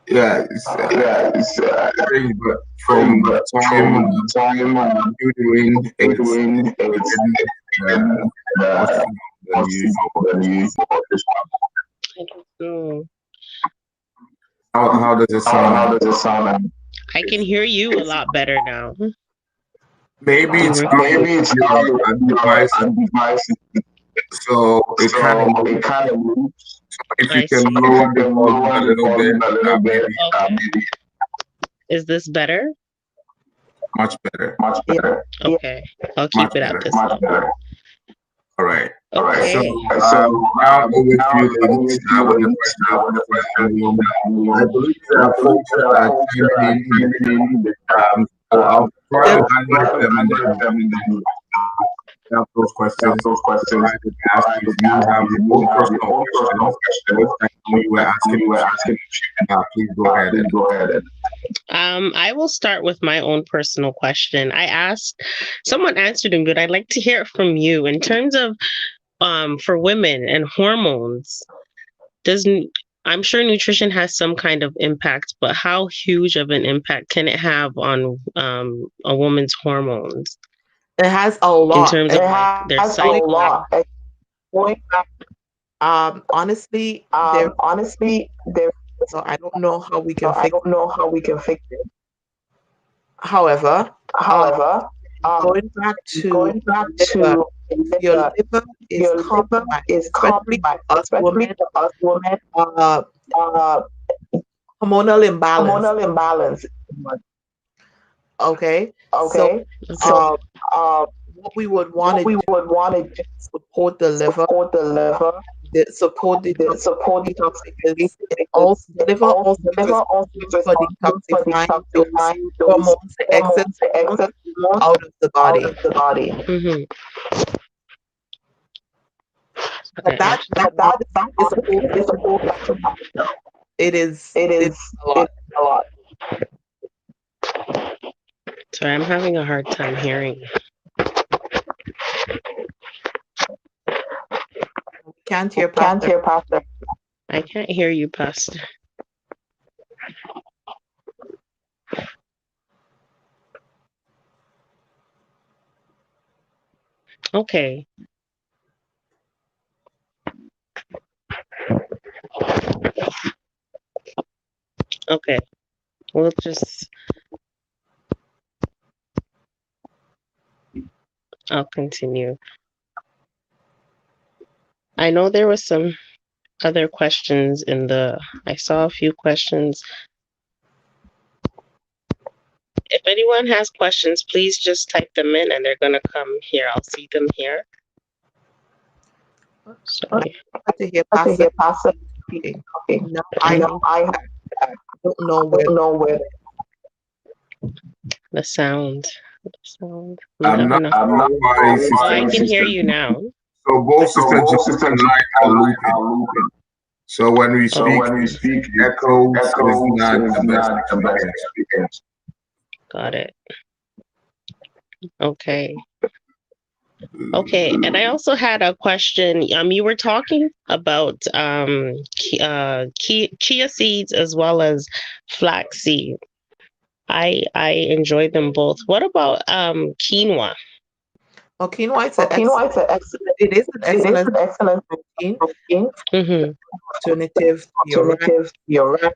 yeah, it's yeah, it's strange, but strange, from the but time from the time you're doing, you're it's doing, it's getting getting more uh, signal than more usual. signal than usual. I don't know. How does it sound How now? does it sound? I can hear you a lot better now. Maybe it's Mhm. now Maybe it's your now device, your device, so it kind of so it moves. kind of moves. If you I can see. If lower you the can volume lower a the little bit, volume a little bit, maybe Okay. maybe Is this better? much better, much Yeah. better. Yeah, Okay. I'll much keep it at better. this much then. better. All right. All right. So Okay. So now over to now you, ladies, with you, with the ladies, questions. with the questions. I believe there I are believe folks there that are are folks that chiming are in the chat. tuning in the So I'll try to Just highlight them, and then them and then have those ask questions. those All questions. right, to ask I if would you ask have if your you own have your personal own personal questions, questions. which I know you were asking, You were asking, please go ahead. please go ahead. I will start with my own personal question. I asked, someone answered them, but I'd like to hear it from you in terms of for women and hormones. Does n- I'm sure nutrition has some kind of impact, but how huge of an impact can it have on a woman's hormones it has a in lot. terms And of like their Has a going cycle? lot. Going back, honestly, there. honestly, there. So I don't know how we So can I fix. don't know how we can fix it. However, um, However, um, going back to going back liver, to if your liver, liver is your liver compromised, is especially compromised, for us especially women, for us women. uh, Uh, hormonal imbalance. Hormonal imbalance. Okay, so Okay, so Okay. uh, uh, what we would want what to we do would want to do is support the is liver, support the liver, support support detoxification detoxification because it because also the liver also the is liver also is responsible for responsible for detoxifying those detoxifying those hormones, the excess hormones, the hormones excess hormones out of the out of body. the body. Hmm. But that But that honestly is a whole is a different. whole different topic. It It's is a lot. it's a lot. Sorry, I'm having a hard time hearing. We can't hear Can't Pastor. hear Pastor. I can't hear you, Pastor. Okay. Okay. We'll just, I'll continue. I know there was some other questions I saw a few questions. If anyone has questions, please just type them in and they're going to come here. I'll see them here. Sorry. But to hear To Pastor hear Pastor speaking. speaking. Now I No, have I don't know where. don't know where. The sound. The sound. We I'm have not enough. I'm not sure why sure Oh, Sister I why can G. hear Sister. you now. So both So Sister G both Sister and G I are and I looping. are looping. So when we So speak, when we it speak, it echoes is echoes not is the best not the best experience. experience. Got it. Okay. Okay. And I also had a question. You were talking about chia seeds as well as flax seed. I enjoy them both. What about quinoa? Oh, quinoa is So quinoa is an an it is excellent an excellent protein protein Mm-hmm. alternative to your rice. alternative to your rice.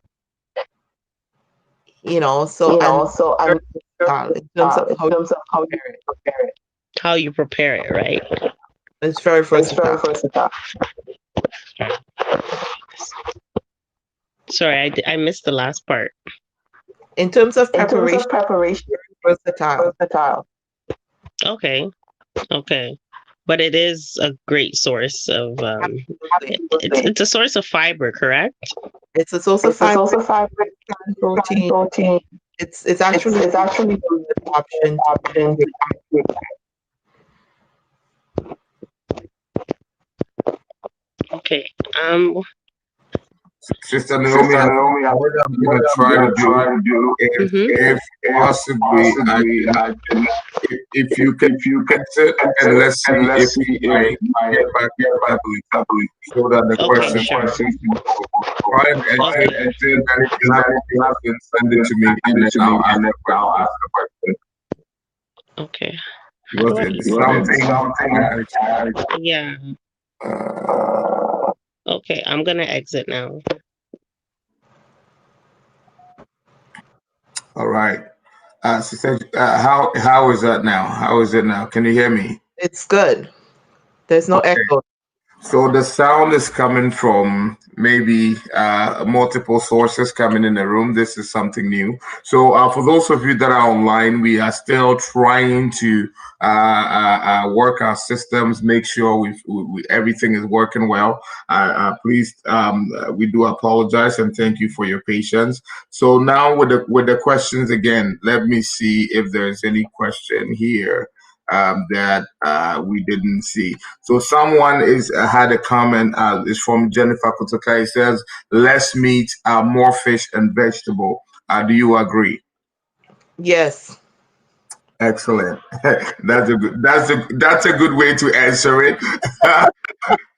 So and So very I'm versatile in terms of in how you terms of how you prepare it. prepare it. How you prepare it, right? It's very It's very versatile. versatile. Sorry, I missed the last part. In terms of In terms preparation, of preparation, Versatile. Versatile. Okay. Okay. But it is a great source of Absolutely. it's a source of fiber, correct? It's a source of It's a fiber, source of fiber, and plant protein. protein. It's actually It's actually a good option to add option to your to add to it. Okay. Sister Naomi, Sister I think Naomi, what I'm what gonna I'm try to gonna do, try to do, Mhm. if if possibly, I possibly can, I can, if you can if you can exit, and exit let's and see if let's see if I I get back get back verbally, properly. so that the So Okay, that the questions sure. can questions can go. try and Try exit, and and exit, then if you and have then if any you have questions, send it questions, to me, send and it then to me, I'll ask and then the I'll question. ask the question. Okay. How Because do I it's Because it's something something I, Yeah. uh, uh, Okay, I'm gonna exit now. all right. She said, how is that now? How is it now? Can you hear me? It's good. There's no Okay. echo. So the sound is coming from maybe multiple sources coming in the room. This is something new. So for those of you that are online, we are still trying to work our systems, make sure everything is working well. Please, we do apologize and thank you for your patience. So now with the questions again, let me see if there's any question here that we didn't see. So someone is had a comment. Is from Jennifer Kutoka. It says, "Less meat, more fish and vegetable." Do you agree? Yes. Excellent. That's a good way to answer it.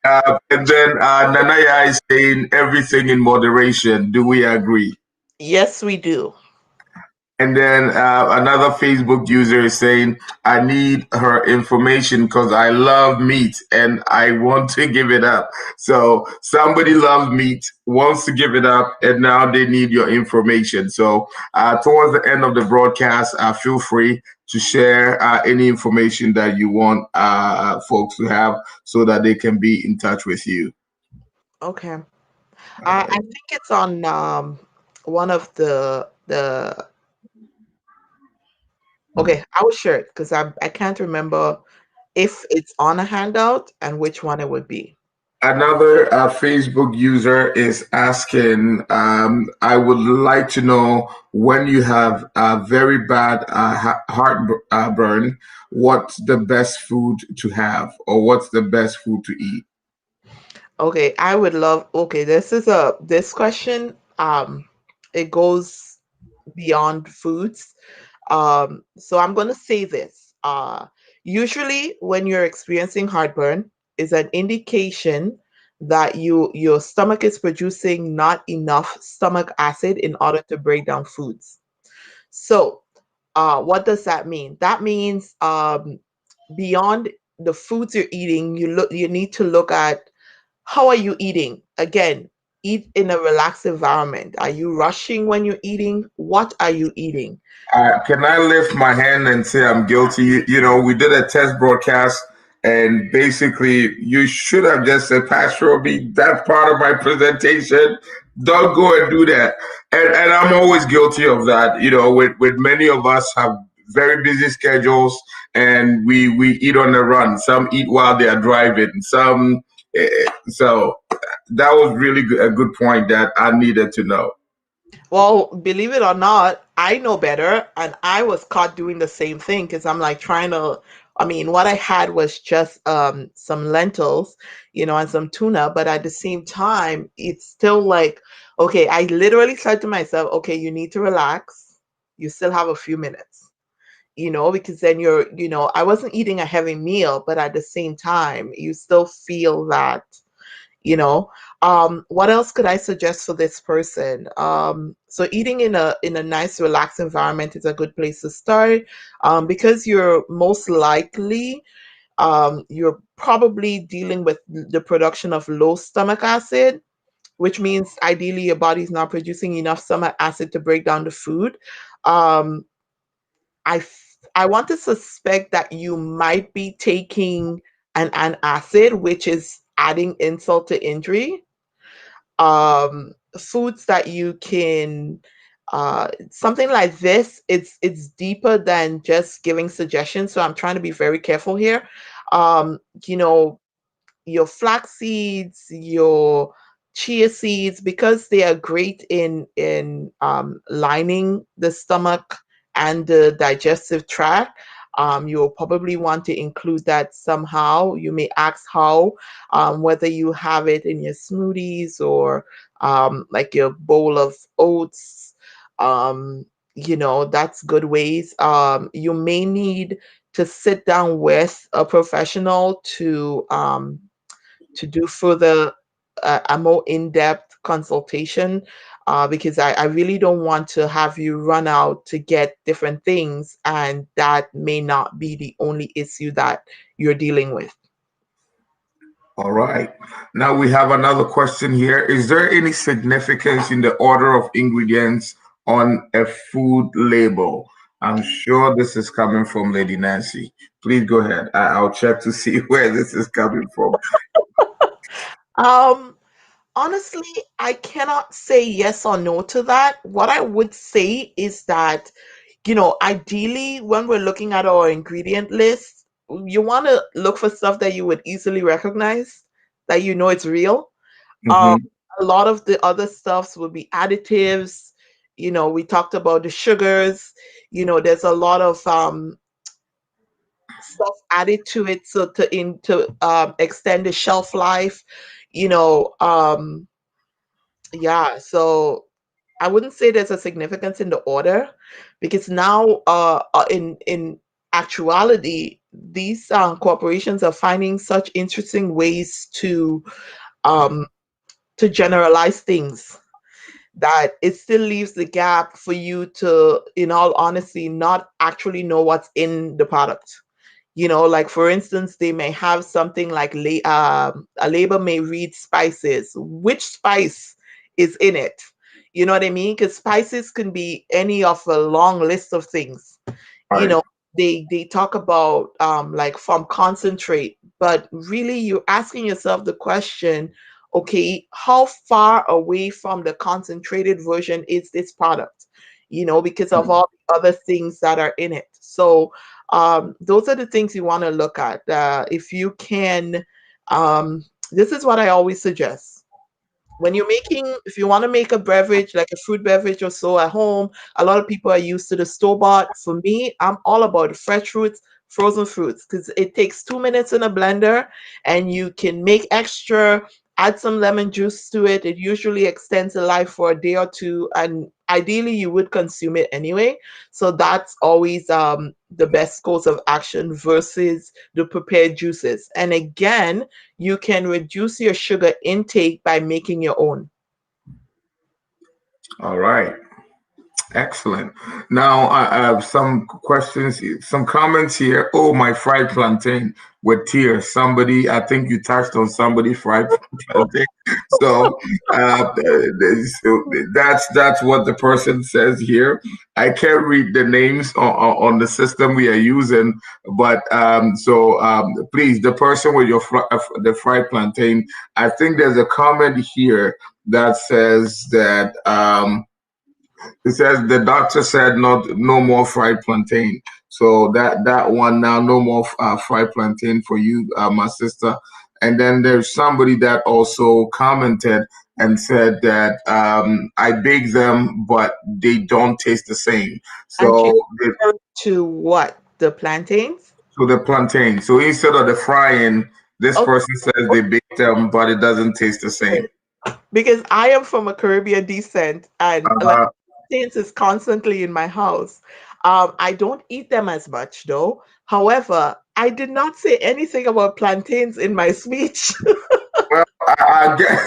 And then Nanaya is saying everything in moderation. Do we agree? Yes, we do. And then another Facebook user is saying, I need her information because I love meat and I want to give it up. So somebody loves meat, wants to give it up, and now they need your information. So towards the end of the broadcast, feel free to share any information that you want folks to have so that they can be in touch with you. Okay. I think it's on one of the. Okay, I will share it because I can't remember if it's on a handout and which one it would be. Another Facebook user is asking, I would like to know when you have a very bad heartburn, what's the best food to have or what's the best food to eat? Okay, I would love. Okay, this question. It goes beyond foods. So I'm gonna say this. Usually, when you're experiencing heartburn, is an indication that your stomach is producing not enough stomach acid in order to break down foods. So, what does that mean? That means beyond the foods you're eating, you need to look at how are you eating? Again, eat in a relaxed environment. Are you rushing when you're eating? What are you eating? Can I lift my hand and say I'm guilty? We did a test broadcast, and basically, you should have just said, Pastor Obi, that's part of my presentation. Don't go and do that. And I'm always guilty of that. With many of us have very busy schedules, and we eat on the run. Some eat while they are driving. So that was really a good point that I needed to know. Well, believe it or not, I know better, and I was caught doing the same thing because I'm like trying to. I mean, what I had was just some lentils, and some tuna, but at the same time, it's still like, okay, I literally said to myself, okay, you need to relax. You still have a few minutes, because then I wasn't eating a heavy meal, but at the same time, you still feel that you know what else could I suggest for this person? So eating in a nice relaxed environment is a good place to start, because you're most likely you're probably dealing with the production of low stomach acid, which means ideally your body's not producing enough stomach acid to break down the food. um, I want to suspect that you might be taking an acid, which is adding insult to injury. Foods that you can something like this, it's deeper than just giving suggestions. So I'm trying to be very careful here. Um, you know, your flax seeds, your chia seeds, because they are great in lining the stomach and the digestive tract. You'll probably want to include that somehow. You may ask how, whether you have it in your smoothies or like your bowl of oats. That's good ways. You may need to sit down with a professional to do further a more in-depth consultation, because I really don't want to have you run out to get different things and that may not be the only issue that you're dealing with. All right. Now we have another question here. Is there any significance in the order of ingredients on a food label? I'm sure this is coming from Lady Nancy. Please go ahead. I'll check to see where this is coming from. Um, Honestly, I cannot say yes or no to that. What I would say is that, ideally, when we're looking at our ingredient list, you want to look for stuff that you would easily recognize, that you know it's real. Um, Hmm. a lot of the other stuffs would be additives. We talked about the sugars. There's a lot of stuff added to it so to extend the shelf life. You know, yeah. So I wouldn't say there's a significance in the order, because now, in actuality, these corporations are finding such interesting ways um, to generalize things that it still leaves the gap for you to, in all honesty, not actually know what's in the product. Like for instance, they may have something like a label may read spices. Which spice is in it? You know what I mean? Because spices can be any of a long list of things. you Right. know they talk about like from concentrate, but really you're asking yourself the question, okay, how far away from the concentrated version is this product, because of all the other things that are in it. So those are the things you want to look at. If you can, this is what I always suggest. When you're making, if you want to make a beverage like a fruit beverage or so at home, a lot of people are used to the store bought. For me, I'm all about fresh fruits, frozen fruits, because it takes 2 minutes in a blender and you can make extra, add some lemon juice to it. It usually extends the life for a day or two, and ideally you would consume it anyway. So that's always the best course of action versus the prepared juices. And again, you can reduce your sugar intake by making your own. All right. Excellent. Now I have some questions, some comments here. Oh, my fried plantain with tears. Somebody, I think you touched on somebody fried plantain. So, uh, so that's what the person says here. I can't read the names on the system we are using, but please, the person with the fried plantain. I think there's a comment here that says that. It says the doctor said not no more fried plantain. So that one now no more fried plantain for you, my sister. And then there's somebody that also commented and said that I bake them, but they don't taste the same. And she So referred to what? The plantains? the plantain. So instead of the frying, this Okay. person says they bake them, but it doesn't taste the same. Because I am from a Caribbean descent, and like Uh, plantains is constantly in my house. I don't eat them as much though. However, I did not say anything about plantains in my speech. Well, I get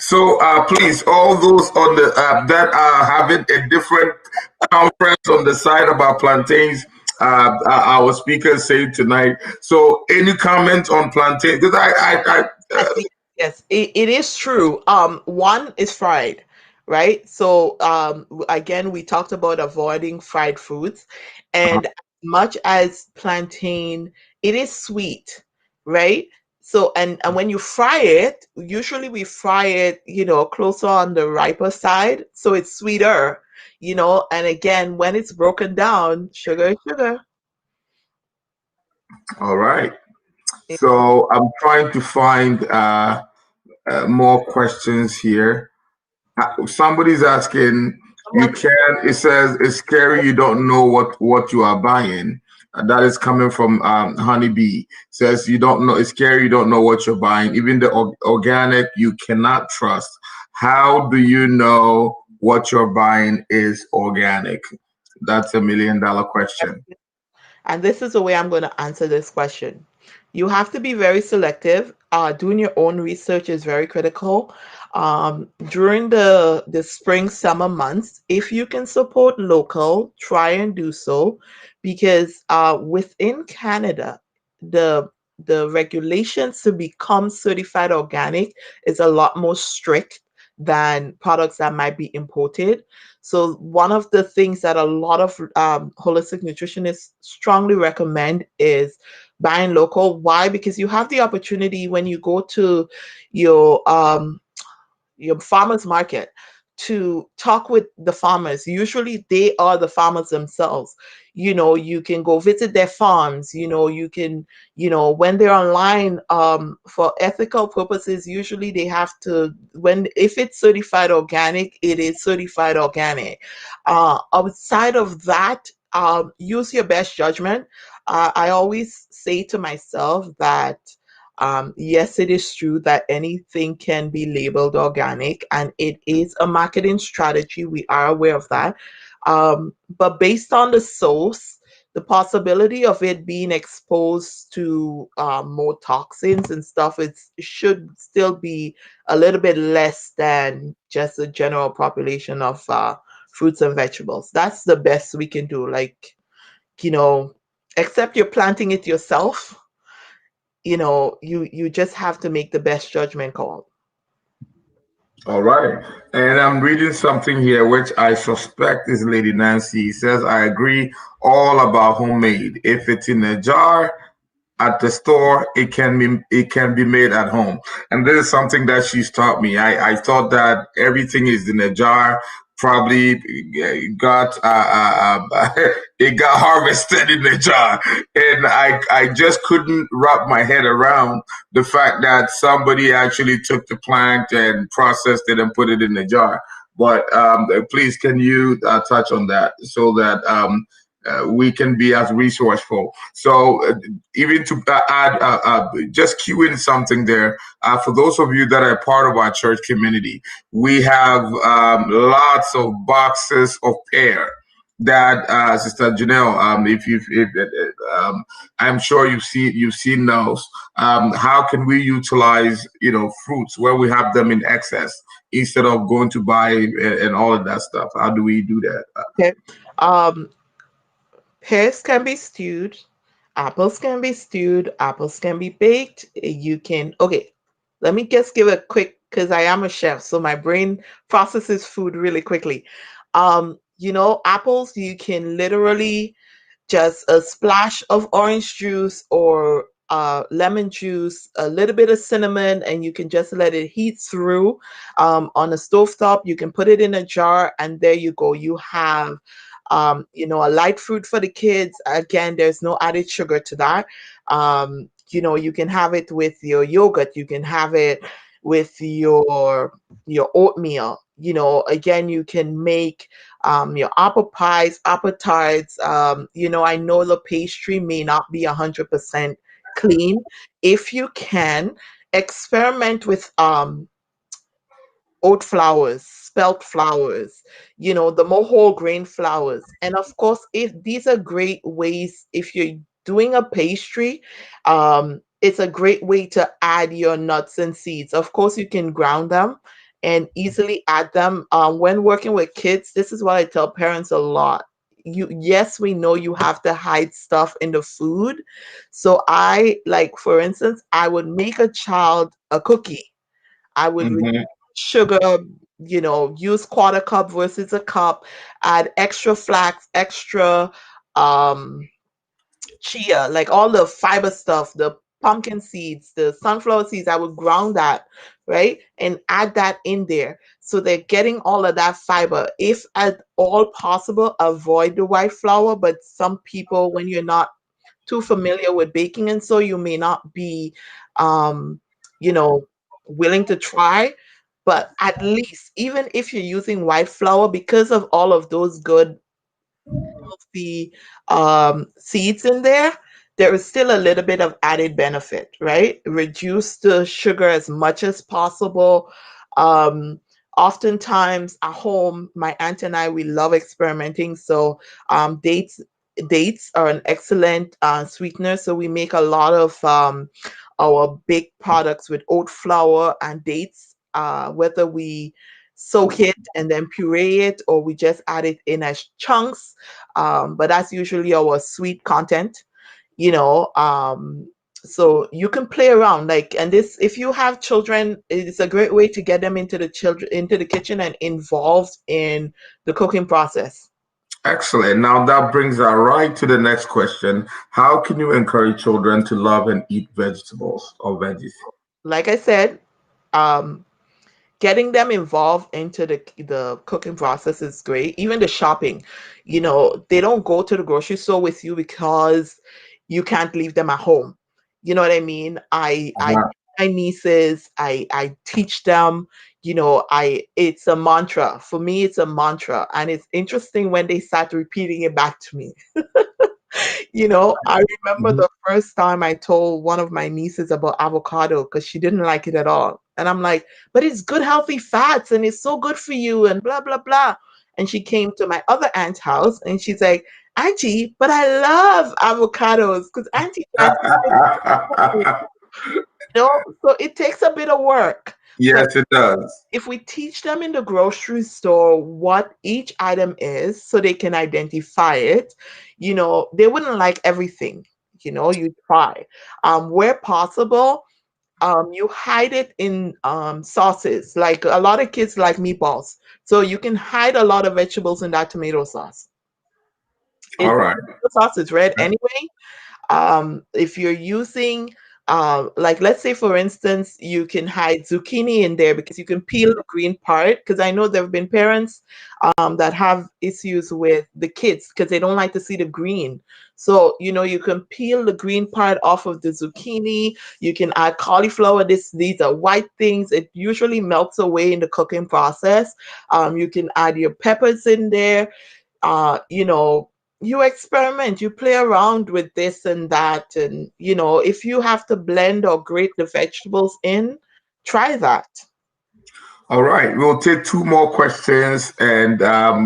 so. Please, all those on the that are having a different conference on the side about plantains. Our speakers say tonight. So, any comment on plantains? Because Yes, yes, it is true. One is fried, right? So, again, we talked about avoiding fried foods, and much as plantain, it is sweet, right? So and when you fry it, usually we fry it, closer on the riper side, so it's sweeter, and again, when it's broken down, sugar is sugar. All right. Yeah. So I'm trying to find more questions here. Somebody's asking, you Someone, can, it says, it's scary you don't know what you are buying. That is coming from Honeybee. Says, you don't know, it's scary you don't know what you're buying. Even the organic, you cannot trust. How do you know what you're buying is organic? That's $1 million question. and this is the way I'm going to answer this question. You have to be very selective. Doing your own research is very critical. During the spring summer months, if you can support local, try and do so, because within Canada, the the regulations to become certified organic is a lot more strict than products that might be imported. So one of the things that a lot of holistic nutritionists strongly recommend is buying local. Why? Because you have the opportunity when you go to your farmers market to talk with the farmers. Usually they are the farmers themselves. You can go visit their farms. You can, when they're online, for ethical purposes, usually they have to, when if it's certified organic, it is certified organic. Outside of that, use your best judgment. I always say to myself that yes, it is true that anything can be labeled organic, and it is a marketing strategy. We are aware of that. But based on the source, the possibility of it being exposed to more toxins and stuff, it should still be a little bit less than just the general population of fruits and vegetables. That's the best we can do. Like, you know, except you're planting it yourself, you just have to make the best judgment call. All right. And I'm reading something here which I suspect is Lady Nancy. It says, I agree all about homemade. If it's in a jar, at the store, it can be made at home. And this is something that she's taught me. I thought that everything is in a jar, probably got it got harvested in a jar, and I just couldn't wrap my head around the fact that somebody actually took the plant and processed it and put it in a jar. But please, can you touch on that so that we can be as resourceful. So even to add, just cue in something there. For those of you that are part of our church community, we have lots of boxes of pear that Sister Janelle, if I'm sure you've seen those. How can we utilize fruits where we have them in excess instead of going to buy and all of that stuff? How do we do that? Okay. Um, Pears can be stewed, apples can be stewed, apples can be baked. You can, okay, let me just give a quick, because I am a chef, so my brain processes food really quickly. Apples, you can literally just a splash of orange juice or lemon juice, a little bit of cinnamon, and you can just let it heat through on a stovetop. You can put it in a jar, and there you go. You have, a light fruit for the kids. Again, there's no added sugar to that. You can have it with your yogurt. You can have it with your oatmeal. Again, you can make your apple pies, apple tarts. I know the pastry may not be 100% clean. If you can, experiment with oat flours, spelt flours, the more whole grain flours. And of course, if these are great ways, if you're doing a pastry, it's a great way to add your nuts and seeds. Of course, you can ground them and easily add them. When working with kids, this is what I tell parents a lot. Yes, we know you have to hide stuff in the food. So like, for instance, I would make a child a cookie. I would Mhm. sugar, use quarter cup versus a cup, add extra flax, extra um chia, like all the fiber stuff, the pumpkin seeds, the sunflower seeds, I would ground that, right? And add that in there. So they're getting all of that fiber. If at all possible, avoid the white flour, but some people, when you're not too familiar with baking and so you may not be um, you know, willing to try. But at least, even if you're using white flour, because of all of those good healthy seeds in there, there is still a little bit of added benefit, right? Reduce the sugar as much as possible. Um, Oftentimes at home, my aunt and I, we love experimenting. So dates are an excellent sweetener. So we make a lot of our baked products with oat flour and dates, whether we soak it and then puree it or we just add it in as chunks, but that's usually our sweet content, you know. So you can play around, like, and this, if you have children, it's a great way to get them into the kitchen and involved in the cooking process. Excellent. Now that brings us right to the next question. How can you encourage children to love and eat vegetables or veggies? Like I said, um, getting them involved into the cooking process is great. Even the shopping, you know, they don't go to the grocery store with you because you can't leave them at home. You know what I mean? I Uh-huh. my nieces, I teach them, you know, I it's a mantra. For me, it's a mantra. And it's interesting when they start repeating it back to me. You know, I remember Mhm. the first time I told one of my nieces about avocado because she didn't like it at all. And I'm like, but it's good, healthy fats and it's so good for you and blah, blah, blah. And she came to my other aunt's house and she's like, Auntie, but I love avocados because Auntie likes it. You know, so it takes a bit of work. But Yes, it does. if we teach them in the grocery store what each item is so they can identify it, you know, they wouldn't like everything. You know, you try. Where possible, you hide it in sauces. Like a lot of kids like meatballs. So you can hide a lot of vegetables in that tomato sauce. All It right. the sauce is red anyway, if you're using like let's say for instance you can hide zucchini in there because you can peel the green part, because I know there have been parents that have issues with the kids because they don't like to see the green. So you know, you can peel the green part off of the zucchini. You can add cauliflower. These are white things. It usually melts away in the cooking process. You can add your peppers in there. You know, you experiment, you play around with this and that. And, you know, if you have to blend or grate the vegetables in, try that. All right, we'll take two more questions and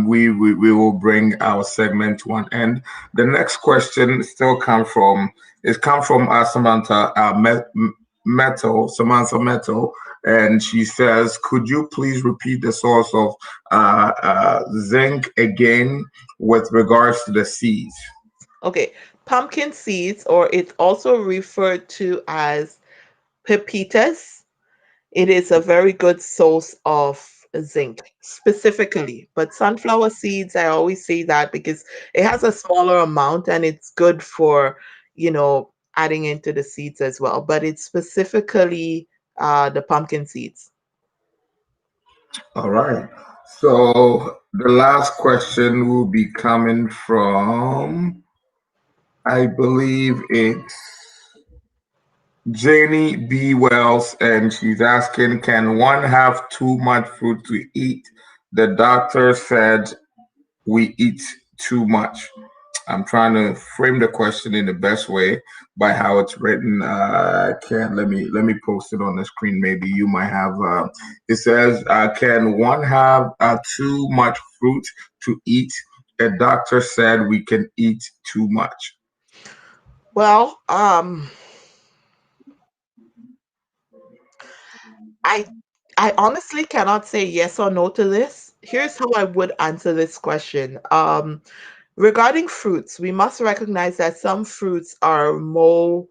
we will bring our segment to an end. The next question still come from Samantha Samantha Metal, and she says, "Could you please repeat the source of zinc again with regards to the seeds?" Okay, pumpkin seeds, or it's also referred to as pepitas. It is a very good source of zinc specifically. But sunflower seeds, I always say that because it has a smaller amount and it's good for, you know, adding into the seeds as well. But it's specifically the pumpkin seeds. All right. So the last question will be coming from, I believe it's Janie B. Wells, and she's asking, can one have too much fruit to eat? The doctor said we eat too much. I'm trying to frame the question in the best way by how it's written. Can let me post it on the screen. Maybe you might have. It says, "Can one have too much fruit to eat?" A doctor said we can eat too much. Well, I I honestly cannot say yes or no to this. Here's how I would answer this question. Regarding fruits, we must recognize that some fruits are more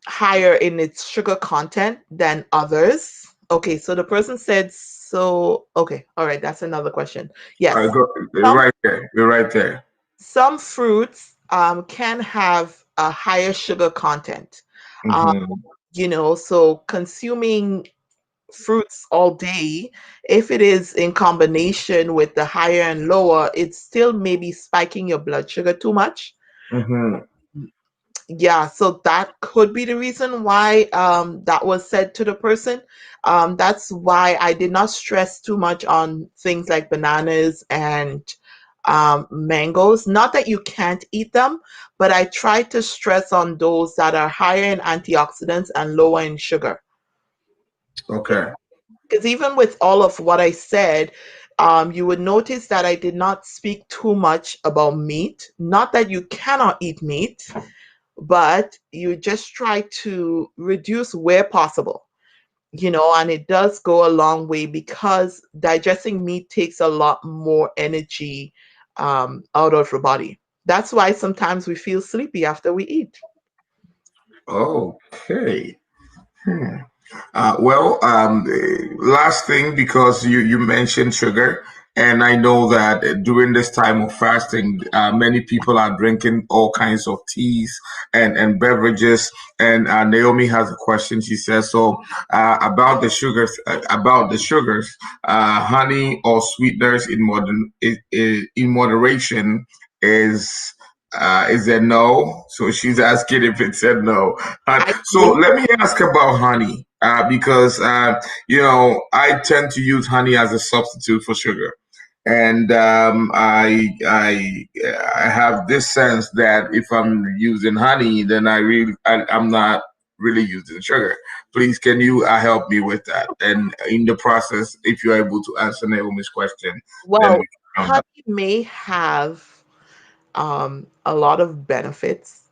higher in its sugar content than others. Okay, so the person said so. Okay, all right, that's another question. I Yes, go some right there. You're right there. some fruits can have a higher sugar content. Mm-hmm. So consuming fruits all day, if it is in combination with the higher and lower, it's still maybe spiking your blood sugar too much. Mm-hmm. Yeah, so that could be the reason why that was said to the person. That's why I did not stress too much on things like bananas and mangoes. Not that you can't eat them, but I try to stress on those that are higher in antioxidants and lower in sugar. Okay. Because even with all of what I said, you would notice that I did not speak too much about meat. Not that you cannot eat meat, but you just try to reduce where possible, and it does go a long way because digesting meat takes a lot more energy out of your body. That's why sometimes we feel sleepy after we eat. Okay. Hmm. Last thing, because you mentioned sugar, and I know that during this time of fasting, many people are drinking all kinds of teas and beverages. And Naomi has a question. She says, "So about the sugars, honey or sweeteners in moderation is." Is a no. So she's asking if it's a no. I So think let me ask about honey, because I tend to use honey as a substitute for sugar, and I have this sense that if I'm using honey, then I'm not really using sugar. Please, can you help me with that? And in the process, if you're able to answer Naomi's question, then we well, can come back. honey may have a lot of benefits.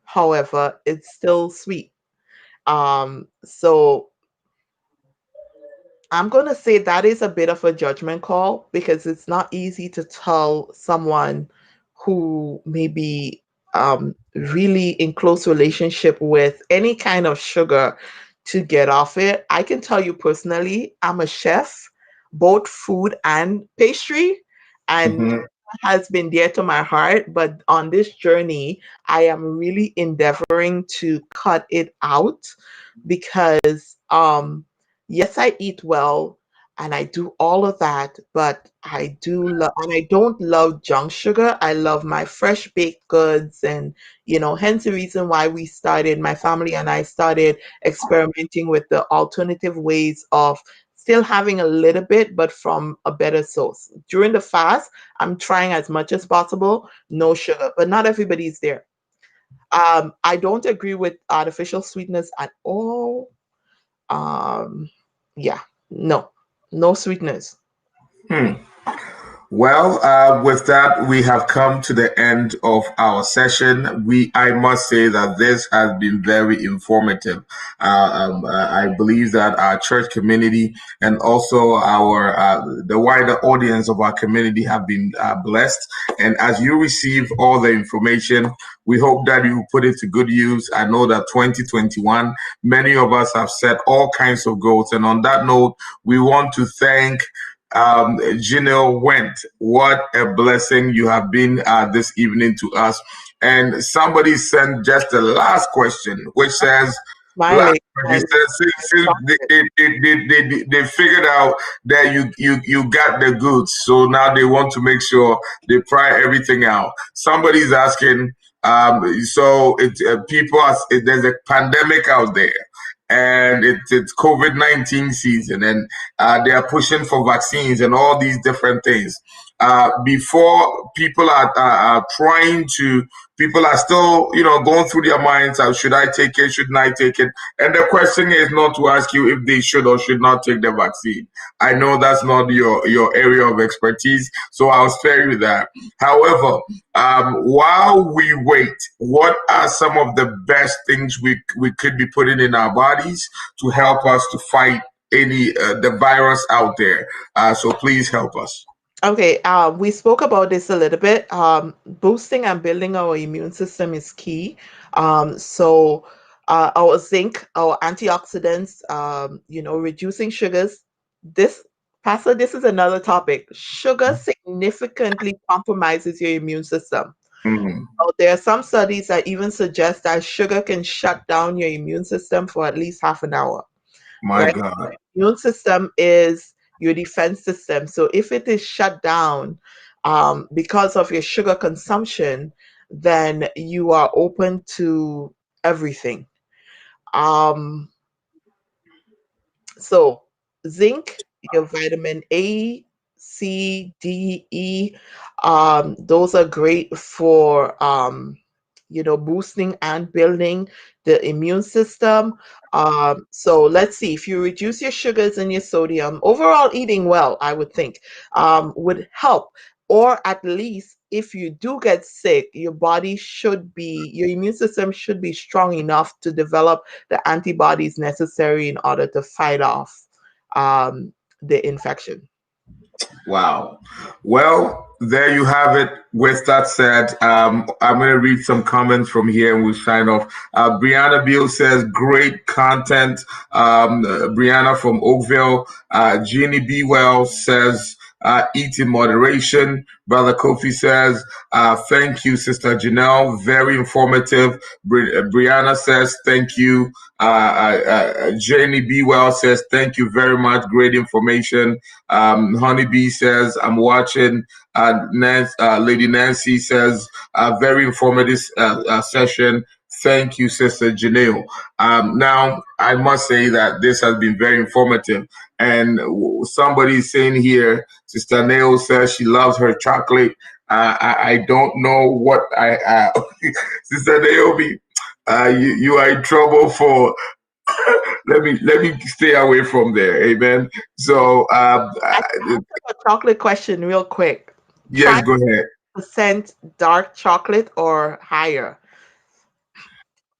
However, it's still sweet. So I'm going to say that is a bit of a judgment call because it's not easy to tell someone who may be really in close relationship with any kind of sugar to get off it. I can tell you personally, I'm a chef, both food and pastry, and Hmm. has been dear to my heart. But on this journey, I am really endeavoring to cut it out because yes, I eat well and I do all of that, but I do love, and I don't love junk sugar. I love my fresh baked goods, and hence the reason why my family and I started experimenting with the alternative ways of still having a little bit, but from a better source. During the fast, I'm trying as much as possible, no sugar, but not everybody's there. I don't agree with artificial sweetness at all. um, yeah, no, no sweetness. Hmm. Well, with that, we have come to the end of our session. I must say that this has been very informative. I believe that our church community and also the wider audience of our community have been blessed. And as you receive all the information, we hope that you put it to good use. I know that 2021, many of us have set all kinds of goals. And on that note, we want to thank Janelle Went. What a blessing you have been this evening to us. And somebody sent just the last question, which says, last Smiling. he says, since they figured out that you got the goods, so now they want to make sure they try everything out. Somebody's asking, so there's a pandemic out there, and it's COVID-19 season, and they are pushing for vaccines and all these different things. Before are trying to, people are still, going through their minds. Should I take it? Shouldn't I take it? And the question is not to ask you if they should or should not take the vaccine. I know that's not your area of expertise, so I'll spare you that. However, while we wait, what are some of the best things we could be putting in our bodies to help us to fight the virus out there? So please help us. Okay, we spoke about this a little bit. Boosting and building our immune system is key. Our zinc, our antioxidants, reducing sugars. This, Pastor, this is another topic. Sugar significantly compromises your immune system. Mhm. There are some studies that even suggest that sugar can shut down your immune system for at least half an hour, My right? God. Immune system is your defense system. So if it is shut down because of your sugar consumption, then you are open to everything. Um, so zinc, your vitamin A, C, D, E, those are great for boosting and building the immune system. So let's see, if you reduce your sugars and your sodium, overall eating well, I would think, would help. Or at least if you do get sick, your immune system should be strong enough to develop the antibodies necessary in order to fight off um, the infection. Wow. Well, there you have it. With that said, I'm going to read some comments from here and we'll sign off. Brianna Beal says, great content. Brianna from Oakville. Jeannie B. Well says, eat in moderation. Brother Kofi says, thank you, Sister Janelle. Very informative. Brianna says, thank you. Jenny B. Well says, thank you very much. Great information. Honeybee says, I'm watching. Lady Nancy says, very informative session. Thank you, Sister Janelle. Now, I must say that this has been very informative. And somebody is saying here, Sister Nail says she loves her chocolate. I don't know what Sister Naomi, you are in trouble for let me stay away from there. Amen. So I can answer a chocolate question real quick. yes, Try go ahead. percent dark chocolate or higher.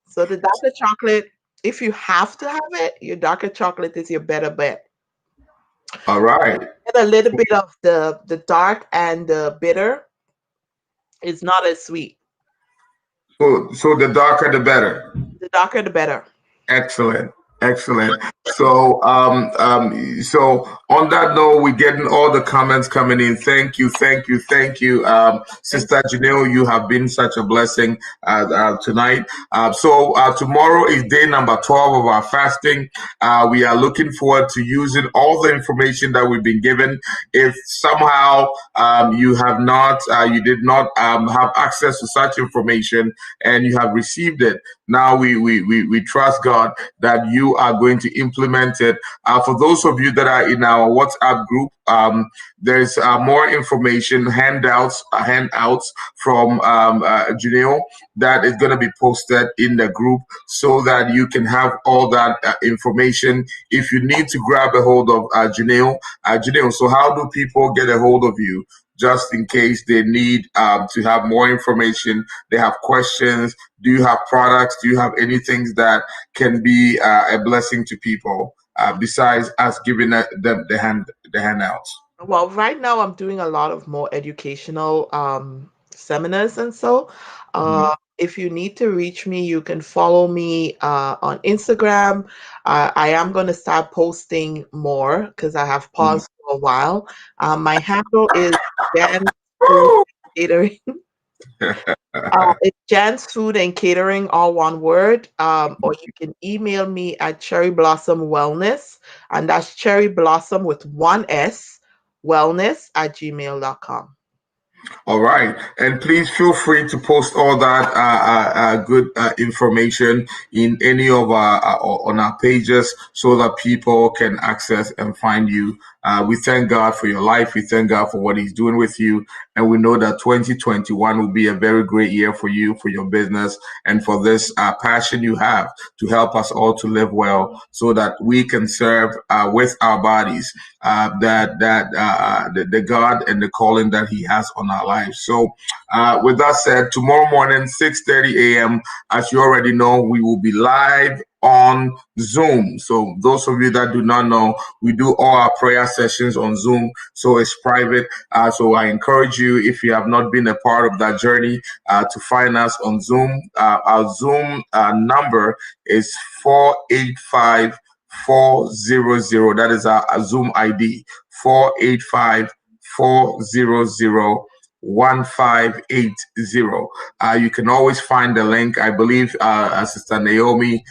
So the darker chocolate, if you have to have it, your darker chocolate is your better bet. All right. Get a little bit of the dark and the bitter is not as sweet. So the darker the better. The darker the better. Excellent. Excellent. So on that note, we're getting all the comments coming in. Thank you, thank you, thank you. Thank Sister Janelle, you have been such a blessing tonight. Tomorrow is day number 12 of our fasting. We are looking forward to using all the information that we've been given. If somehow you did not have access to such information and you have received it, now we trust God that you are going to implement it. For those of you that are in our WhatsApp group, there's more information, handouts from Janelle that is going to be posted in the group so that you can have all that information. If you need to grab a hold of Janelle, so how do people get a hold of you? Just in case they need to have more information, they have questions. Do you have products? Do you have anything that can be a blessing to people besides us giving them the handouts? Well, right now I'm doing a lot of more educational seminars and so. Mhm. If you need to reach me, you can follow me on Instagram. I am going to start posting more because I have paused for a while. My handle is Jan's Food Woo! Catering. It's Jan's Food and Catering, all one word. Or you can email me at Cherry Blossom Wellness, and that's Cherry Blossom with one S, wellness at gmail.com. All right, and please feel free to post all that good information in any of our on our pages so that people can access and find you. We thank God for your life. We thank God for what He's doing with you, and we know that 2021 will be a very great year for you, for your business, and for this passion you have to help us all to live well, so that we can serve with our bodies the God and the calling that He has on our lives. So, with that said, tomorrow morning, 6:30 a.m., as you already know, we will be live on Zoom. So those of you that do not know, we do all our prayer sessions on Zoom. So it's private. So I encourage you, if you have not been a part of that journey, to find us on Zoom. Our Zoom number is 485 400. That is our Zoom ID, 485 400 1580. You can always find the link. I believe Sister Naomi,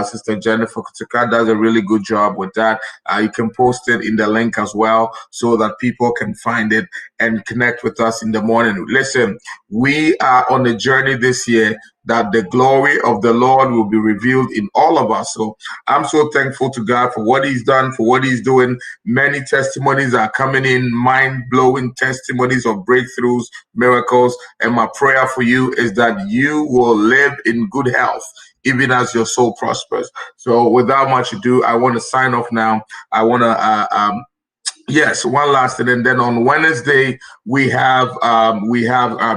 Sister Jennifer Kutuka does a really good job with that. You can post it in the link as well so that people can find it and connect with us in the morning. Listen, we are on a journey this year that the glory of the Lord will be revealed in all of us. So I'm so thankful to God for what He's done, for what He's doing. Many testimonies are coming in, mind-blowing testimonies of breakthroughs, miracles. And my prayer for you is that you will live in good health, even as your soul prospers. So without much ado, I want to sign off now. I want to yes, one last thing, and then on Wednesday we have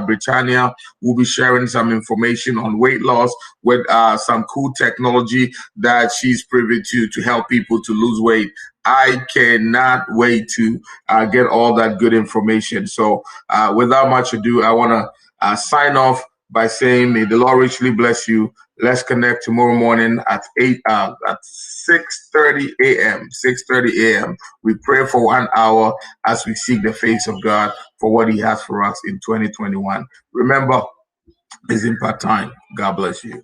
Britannia will be sharing some information on weight loss with some cool technology that she's privy to help people to lose weight. I cannot wait to get all that good information. So without much ado, I want to sign off by saying, may the Lord richly bless you. Let's connect tomorrow morning at 6:30 a.m. 6:30 a.m. We pray for 1 hour as we seek the face of God for what He has for us in 2021. Remember, it's impact time. God bless you.